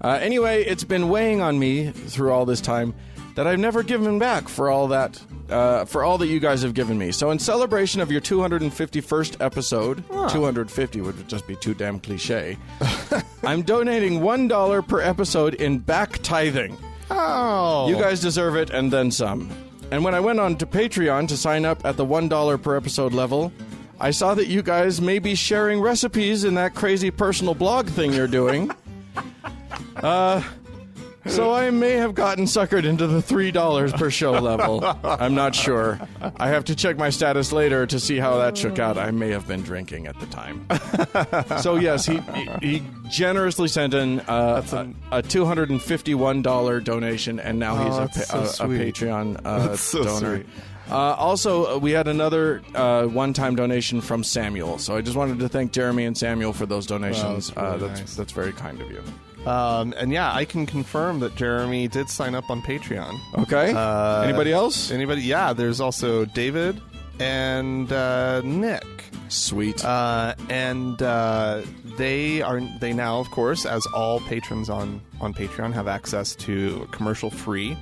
Anyway, it's been weighing on me through all this time that I've never given back for all that you guys have given me. So in celebration of your 251st episode, 250 would just be too damn cliche, I'm donating $1 per episode in back tithing. Oh. You guys deserve it and then some. And when I went on to Patreon to sign up at the $1 per episode level, I saw that you guys may be sharing recipes in that crazy personal blog thing you're doing. So I may have gotten suckered into the $3 per show level. I'm not sure. I have to check my status later to see how that shook out. I may have been drinking at the time. So yes, he generously sent in a $251 donation, and now he's a Patreon donor. Sweet. Also, we had another one-time donation from Samuel. So I just wanted to thank Jeremy and Samuel for those donations. Wow, that's really nice. That's very kind of you. And yeah, I can confirm that Jeremy did sign up on Patreon. Okay. Anybody else? Anybody? Yeah, there's also David and Nick. Sweet. And they now, of course, as all patrons on Patreon, have access to a commercial-free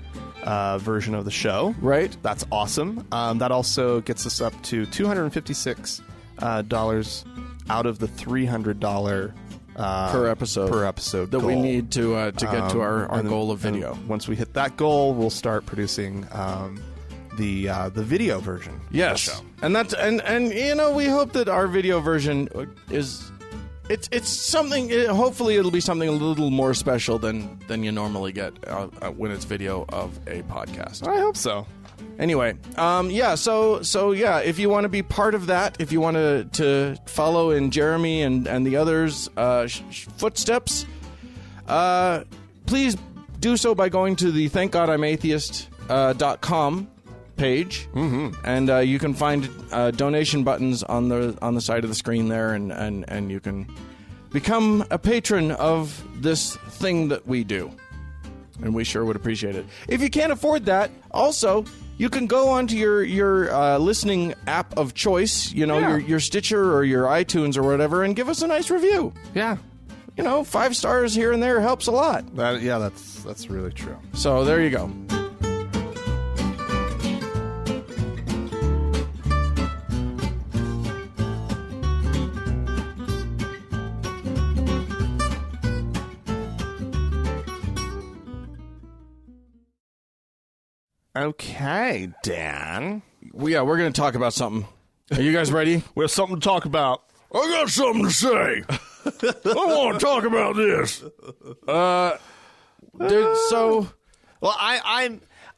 version of the show. Right. That's awesome. That also gets us up to $256 out of the $300 per episode that we need to get to our goal of video. Once we hit that goal, we'll start producing the video version. Yes, of the show. And that's and you know, we hope that our video version is it's something. Hopefully, it'll be something a little more special than you normally get when it's video of a podcast. I hope so. Anyway, yeah, so yeah, if you want to be part of that, if you want to follow in Jeremy and the others' footsteps, please do so by going to the thankgodimatheist.com page, and you can find donation buttons on the side of the screen there, and you can become a patron of this thing that we do, and we sure would appreciate it. If you can't afford that, also, you can go onto your listening app of choice, your Stitcher or your iTunes or whatever, and give us a nice review. Yeah. 5 stars here and there helps a lot. That's really true. So there you go. Okay, Dan. We're going to talk about something. Are you guys ready? We have something to talk about. I got something to say. I want to talk about this.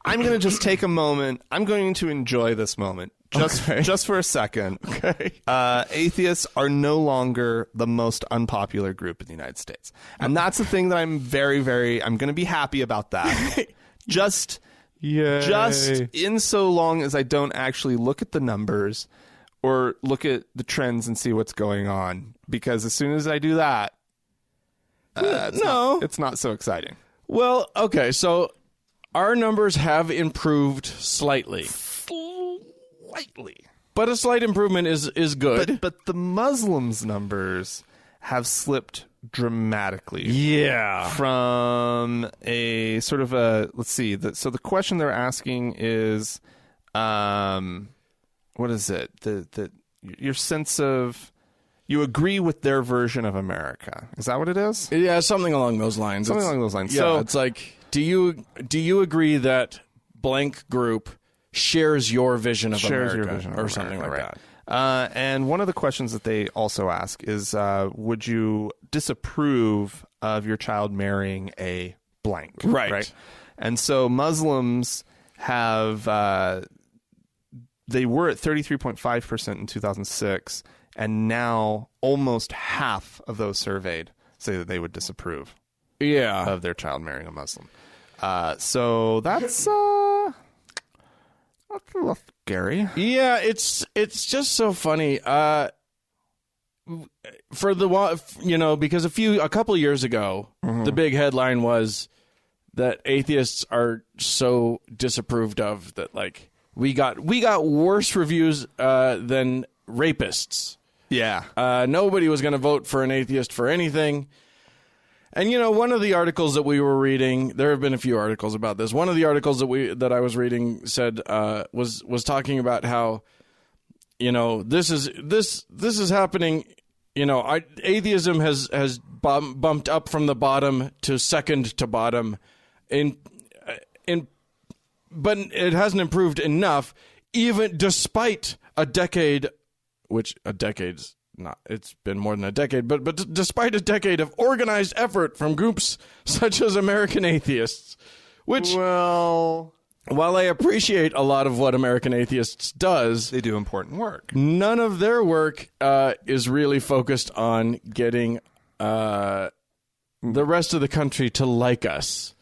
I'm going to just take a moment. I'm going to enjoy this moment just for a second. Okay. Atheists are no longer the most unpopular group in the United States, and that's the thing that I'm I'm going to be happy about that. Just in so long as I don't actually look at the numbers or look at the trends and see what's going on. Because as soon as I do that, it's not so exciting. Well, okay, so our numbers have improved slightly. But a slight improvement is good. But the Muslims' numbers have slipped dramatically. Yeah. From a sort of a, let's see, so the question they're asking is, what is it? Your sense of, you agree with their version of America. Is that what it is? Yeah, something along those lines. Yeah, so, it's like, do you agree that blank group shares your vision of America or something like that. And one of the questions that they also ask is, would you disapprove of your child marrying a blank? Right. And so Muslims have, they were at 33.5% in 2006, and now almost half of those surveyed say that they would disapprove of their child marrying a Muslim. So that's a little scary. Yeah, it's just so funny. For the because a couple years ago, the big headline was that atheists are so disapproved of that, like we got worse reviews than rapists. Yeah, nobody was going to vote for an atheist for anything. And one of the articles that we were reading, there have been a few articles about this. One of the articles that I was reading said was talking about how this is happening. Atheism has bumped up from the bottom to second to bottom, but it hasn't improved enough, even despite a decade, which a decade's not, it's been more than a decade, but despite a decade of organized effort from groups such as American Atheists, which, well, while I appreciate a lot of what American Atheists does, they do important work. None of their work is really focused on getting the rest of the country to like us.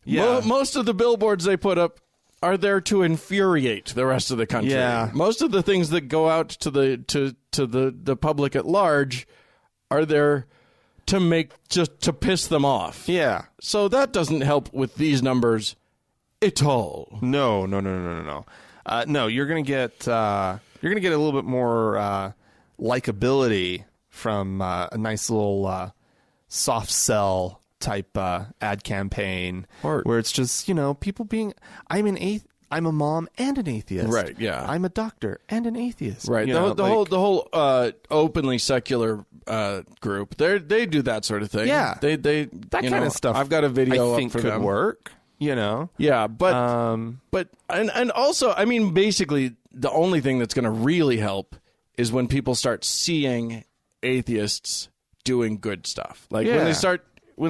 Yeah. Most of the billboards they put up are there to infuriate the rest of the country. Yeah. Most of the things that go out to the public at large are there to piss them off. Yeah. So that doesn't help with these numbers at all. No. No, you're gonna get a little bit more likability from a nice little soft sell type ad campaign, where it's just people being, I'm a mom and an atheist, right? Yeah, I'm a doctor and an atheist, right? The whole openly secular group, they do that sort of thing. Yeah, they that kind of stuff. I've got a video I think up for could them. Work. Yeah, but also, I mean, basically, the only thing that's going to really help is when people start seeing atheists doing good stuff, like when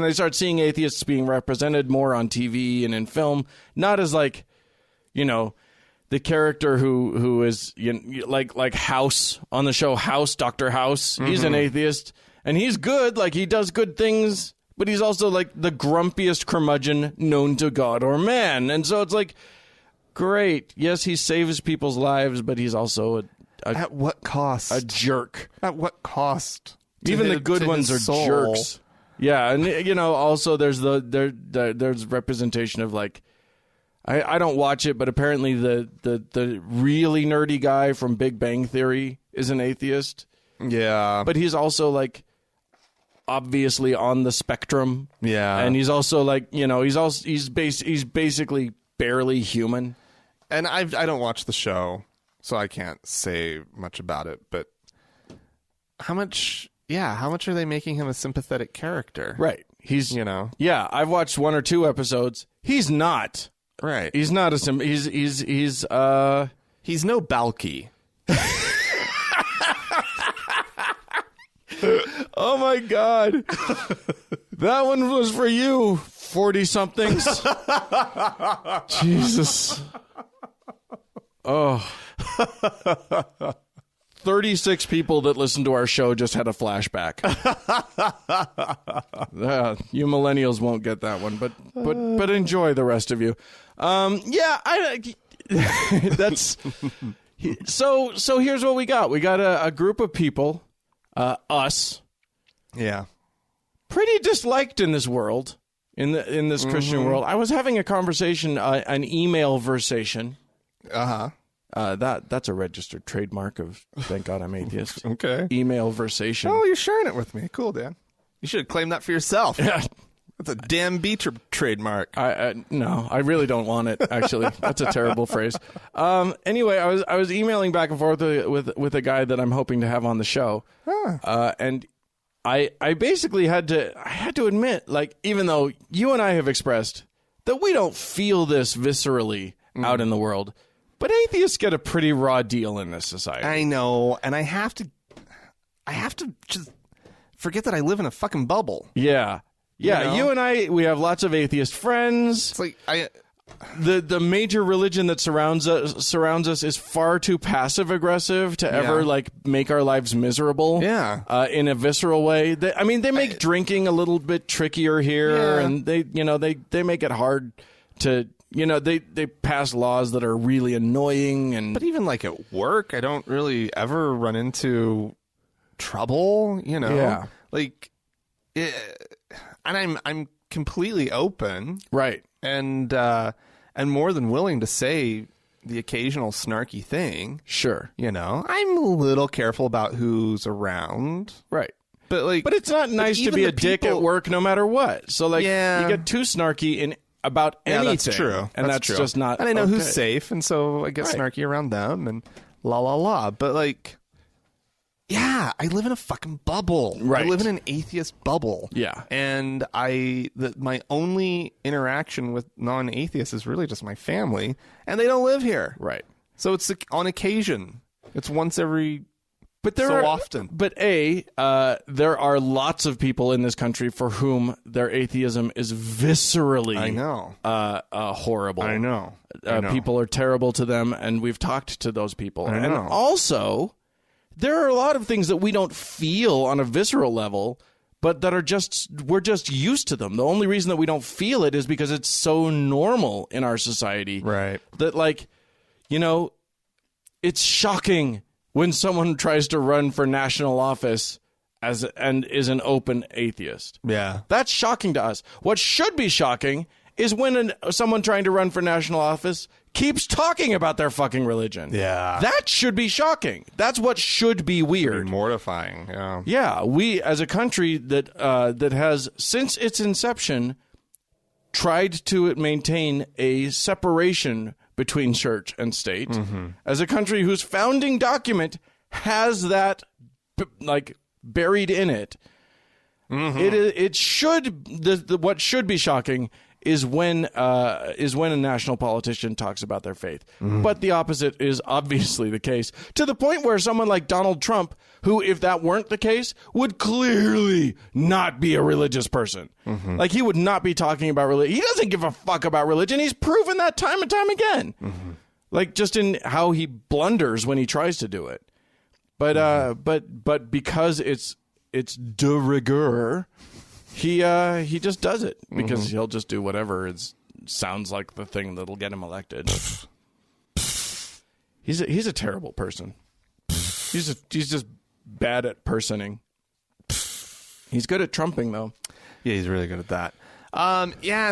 they start seeing atheists being represented more on TV and in film, not as like, the character who is like House on the show House, Dr. House. He's an atheist and he's good, like he does good things, but he's also like the grumpiest curmudgeon known to God or man. And so it's like, great, yes, he saves people's lives, but he's also at what cost? A jerk. At what cost? Even the good ones are jerks. Yeah, and also there's there's representation of like, I don't watch it, but apparently the really nerdy guy from Big Bang Theory is an atheist. Yeah, but he's also like obviously on the spectrum. Yeah, and he's also like he's basically barely human. And I don't watch the show, so I can't say much about it. But how much are they making him a sympathetic character? Right. He's, yeah, I've watched 1 or 2 episodes. He's not. Right. He's not he's no Balky. Oh my God. That one was for you, 40-somethings. Jesus. Oh. 36 people that listen to our show just had a flashback. You millennials won't get that one, but enjoy the rest of you. That's so here's what we got. We got a group of people, us. Yeah. Pretty disliked in this world, in this Christian world. I was having a conversation, an email versation. Uh-huh. That's a registered trademark of Thank God I'm Atheist. Okay. Email versation. Oh, you're sharing it with me. Cool, Dan. You should have claimed that for yourself. Yeah. That's a damn beach trademark. No, I really don't want it, actually. That's a terrible phrase. Anyway, I was emailing back and forth with a guy that I'm hoping to have on the show. Huh. And I basically had to admit, like, even though you and I have expressed that we don't feel this viscerally out in the world, But atheists get a pretty raw deal in this society. I know, and I have to just forget that I live in a fucking bubble. Yeah. Yeah, You know? you and I, we have lots of atheist friends. It's like The major religion that surrounds us is far too passive aggressive to ever like make our lives miserable. Yeah. In a visceral way. They make drinking a little bit trickier here, and they make it hard to. They pass laws that are really annoying, and but even like at work, I don't really ever run into trouble. Yeah. Like, and I'm completely open, right. And more than willing to say the occasional snarky thing. Sure. I'm a little careful about who's around. Right. But it's not nice to be a dick at work no matter what. So you get too snarky about anything. That's true. And that's true. just not And I know okay. who's safe, and so I get snarky around them and la la la. But yeah, I live in a fucking bubble. Right. I live in an atheist bubble. Yeah. And my only interaction with non-atheists is really just my family, and they don't live here. Right. So it's on occasion. It's once every often. But there are lots of people in this country for whom their atheism is viscerally horrible. I know. People are terrible to them, and we've talked to those people. I and know. also, there are a lot of things that we don't feel on a visceral level, but that we're just used to them. The only reason that we don't feel it is because it's so normal in our society. Right. That it's shocking when someone tries to run for national office and is an open atheist. Yeah. That's shocking to us. What should be shocking is when someone trying to run for national office keeps talking about their fucking religion. Yeah. That should be shocking. That's what should be weird. Mortifying. Yeah. Yeah, we as a country that has since its inception tried to maintain a separation between church and state, as a country whose founding document has that buried in it. It should what should be shocking is when a national politician talks about their faith. But the opposite is obviously the case, to the point where someone like Donald Trump, who, if that weren't the case, would clearly not be a religious person. Like, he would not be talking about religion. He doesn't give a fuck about religion. He's proven that time and time again. Like, just in how he blunders when he tries to do it. But because it's de rigueur, he just does it because he'll just do whatever sounds like the thing that'll get him elected. He's a terrible person. He's just bad at personing. He's good at trumping, though. Yeah, he's really good at that.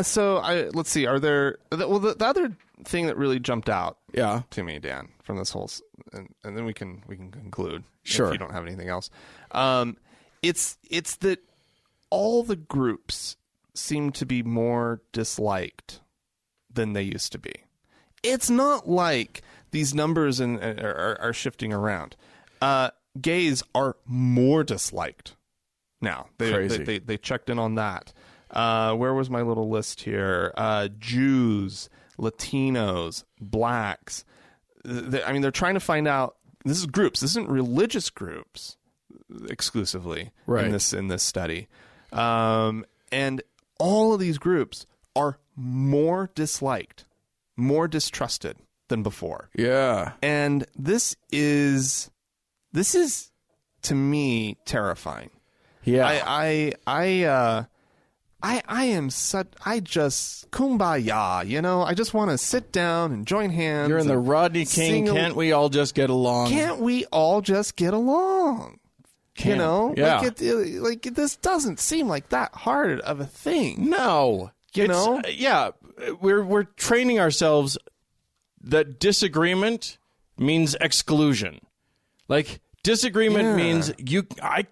So let's see. Are there? The other thing that really jumped out, to me, Dan, from this whole, and then we can conclude. Sure. If you don't have anything else, it's that all the groups seem to be more disliked than they used to be. It's not like these numbers are shifting around. Gays are more disliked now. Crazy. They checked in on that. Where was my little list here? Jews, Latinos, blacks. They're trying to find out. This is groups. This isn't religious groups exclusively in this study. And all of these groups are more disliked, more distrusted than before. Yeah. And this is to me terrifying. Yeah. I just kumbaya, I just want to sit down and join hands. You're in the Rodney King, can't we all just get along? Can't we all just get along? Yeah. Like this doesn't seem like that hard of a thing. No. Yeah. We're training ourselves that disagreement means exclusion. Like, disagreement means I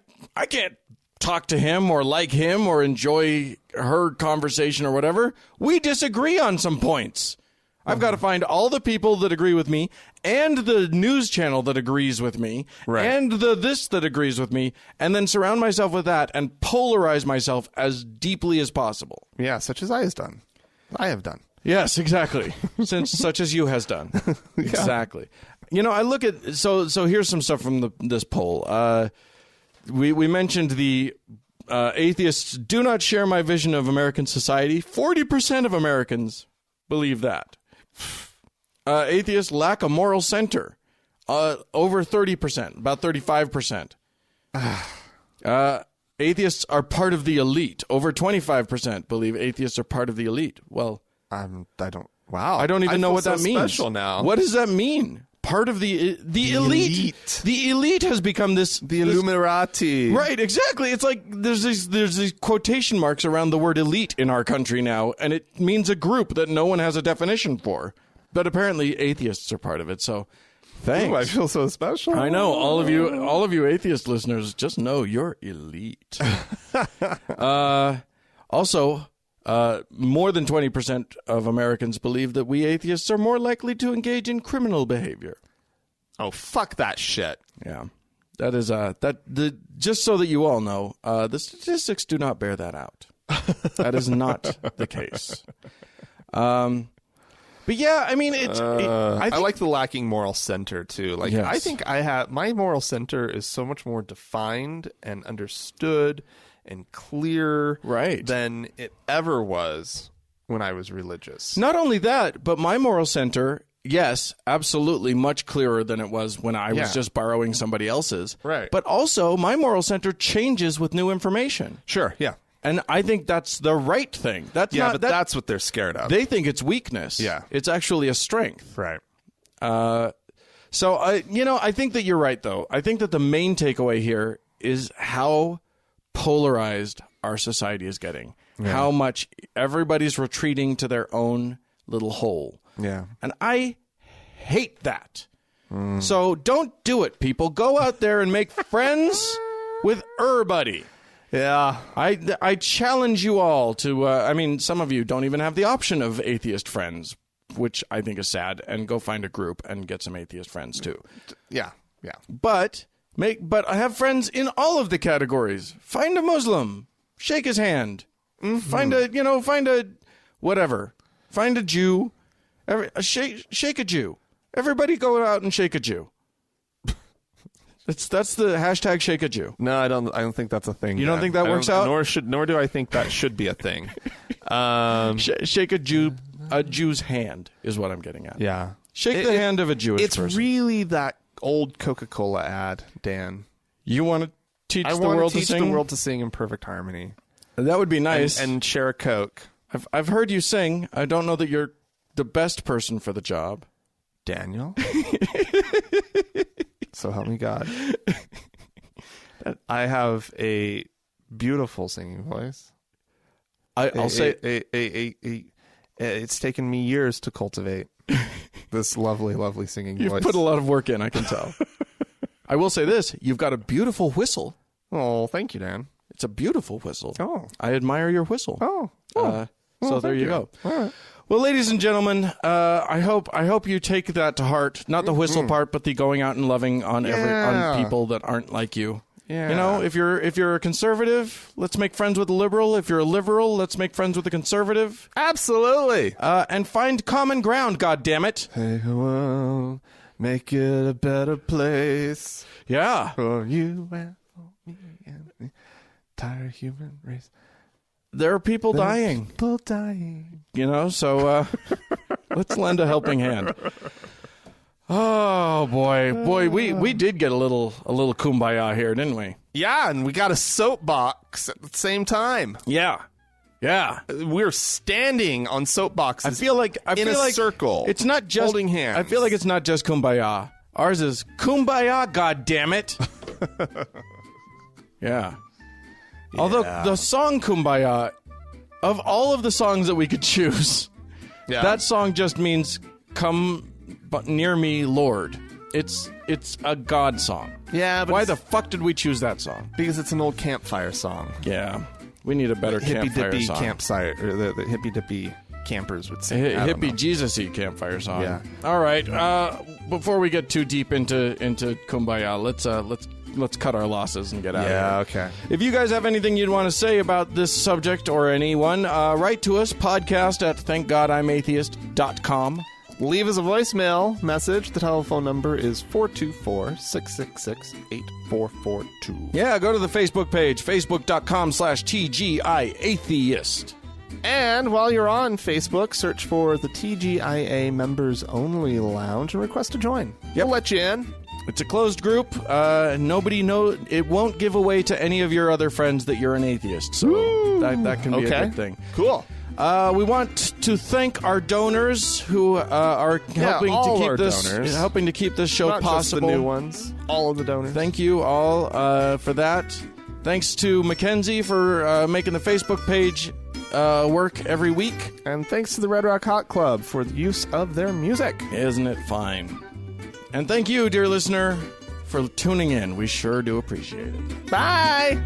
can't talk to him or like him or enjoy her conversation or whatever. We disagree on some points. I've got to find all the people that agree with me and the news channel that agrees with me and this that agrees with me, and then surround myself with that and polarize myself as deeply as possible. Yeah, such as I have done. Yes, exactly. Such as you has done. Exactly. I look at so here's some stuff from this poll. We mentioned the atheists do not share my vision of American society. 40% of Americans believe that. Atheists lack a moral center. Over 30%, about 35%. Atheists are part of the elite. Over 25% believe atheists are part of the elite. Well, I don't. Wow, I don't even know what that means. Special now. What does that mean? Part of the elite. The elite has become the Illuminati. Right, exactly. It's like there's these quotation marks around the word elite in our country now, and it means a group that no one has a definition for. But apparently atheists are part of it. So thanks. Ooh, I feel so special. I know all of you atheist listeners, just know you're elite. Also, more than 20% of Americans believe that we atheists are more likely to engage in criminal behavior. Oh, fuck that shit. Yeah. That is just so that you all know, the statistics do not bear that out. That is not the case. But yeah, I mean, I like the lacking moral center too. Like, yes. I think my moral center is so much more defined and understood and clear than it ever was when I was religious. Not only that, but my moral center, yes, absolutely much clearer than it was when I was just borrowing somebody else's. Right. But also, my moral center changes with new information. Sure, yeah. And I think that's the right thing. That's what they're scared of. They think it's weakness. Yeah. It's actually a strength. Right. So, I think that you're right, though. I think that the main takeaway here is how polarized our society is getting. Yeah. How much everybody's retreating to their own little hole. Yeah. And I hate that. So don't do it, people. Go out there and make friends with everybody. Yeah. I challenge you all to, some of you don't even have the option of atheist friends, which I think is sad, and go find a group and get some atheist friends too. Yeah. Yeah. But I have friends in all of the categories. Find a Muslim, shake his hand. Mm-hmm. Find a whatever. Find a Jew, shake a Jew. Everybody go out and shake a Jew. That's the hashtag shake a Jew. No, I don't think that's a thing. You don't think that works out? Nor do I think that should be a thing. Shake a Jew's hand is what I'm getting at. Yeah. Shake the hand of a Jewish person. It's really that old Coca-Cola ad, Dan. You want to teach the world to sing in perfect harmony. That would be nice. And share a Coke. I've heard you sing. I don't know that you're the best person for the job. Daniel? So help me God. I have a beautiful singing voice. I'll say it's taken me years to cultivate this lovely, lovely singing voice. You've put a lot of work in, I can tell. I will say this. You've got a beautiful whistle. Oh, thank you, Dan. It's a beautiful whistle. Oh. I admire your whistle. So there you go. All right. Well, ladies and gentlemen, I hope you take that to heart. Not the whistle part, but the going out and loving on people that aren't like you. Yeah. If you're a conservative, let's make friends with a liberal. If you're a liberal, let's make friends with a conservative. Absolutely. And find common ground, goddammit. Take a world, make it a better place. Yeah. For you and for me and the entire human race. There are people dying. People dying. So let's lend a helping hand. Oh boy, we did get a little kumbaya here, didn't we? Yeah, and we got a soapbox at the same time. Yeah. We're standing on soapboxes. I feel like a circle. It's not just holding hands. I feel like it's not just kumbaya. Ours is kumbaya, goddammit. Yeah. Although the song Kumbaya, of all of the songs that we could choose, that song just means "Come near me, Lord." It's a God song. Yeah, but why the fuck did we choose that song? Because it's an old campfire song. Yeah, we need a better campfire song. Campsite, or the hippy dippy. campers would sing. Hippie Jesus-y campfire song. Yeah. All right. Before we get too deep into Kumbaya, let's cut our losses and get out of here. Yeah, okay. If you guys have anything you'd want to say about this subject or anyone, write to us, podcast@thankgodimatheist.com. Leave us a voicemail message. The telephone number is 424-666-8442. Yeah, go to the Facebook page, facebook.com/TGIAtheist. And while you're on Facebook, search for the TGIA Members Only Lounge and request to join. Yep. We'll let you in. It's a closed group. Nobody knows. It won't give away to any of your other friends that you're an atheist. So that can be a good thing. Cool. We want to thank our donors who are helping to keep this show Not possible. Just the new ones. All of the donors. Thank you all for that. Thanks to Mackenzie for making the Facebook page work every week. And thanks to the Red Rock Hot Club for the use of their music. Isn't it fine? And thank you, dear listener, for tuning in. We sure do appreciate it. Bye!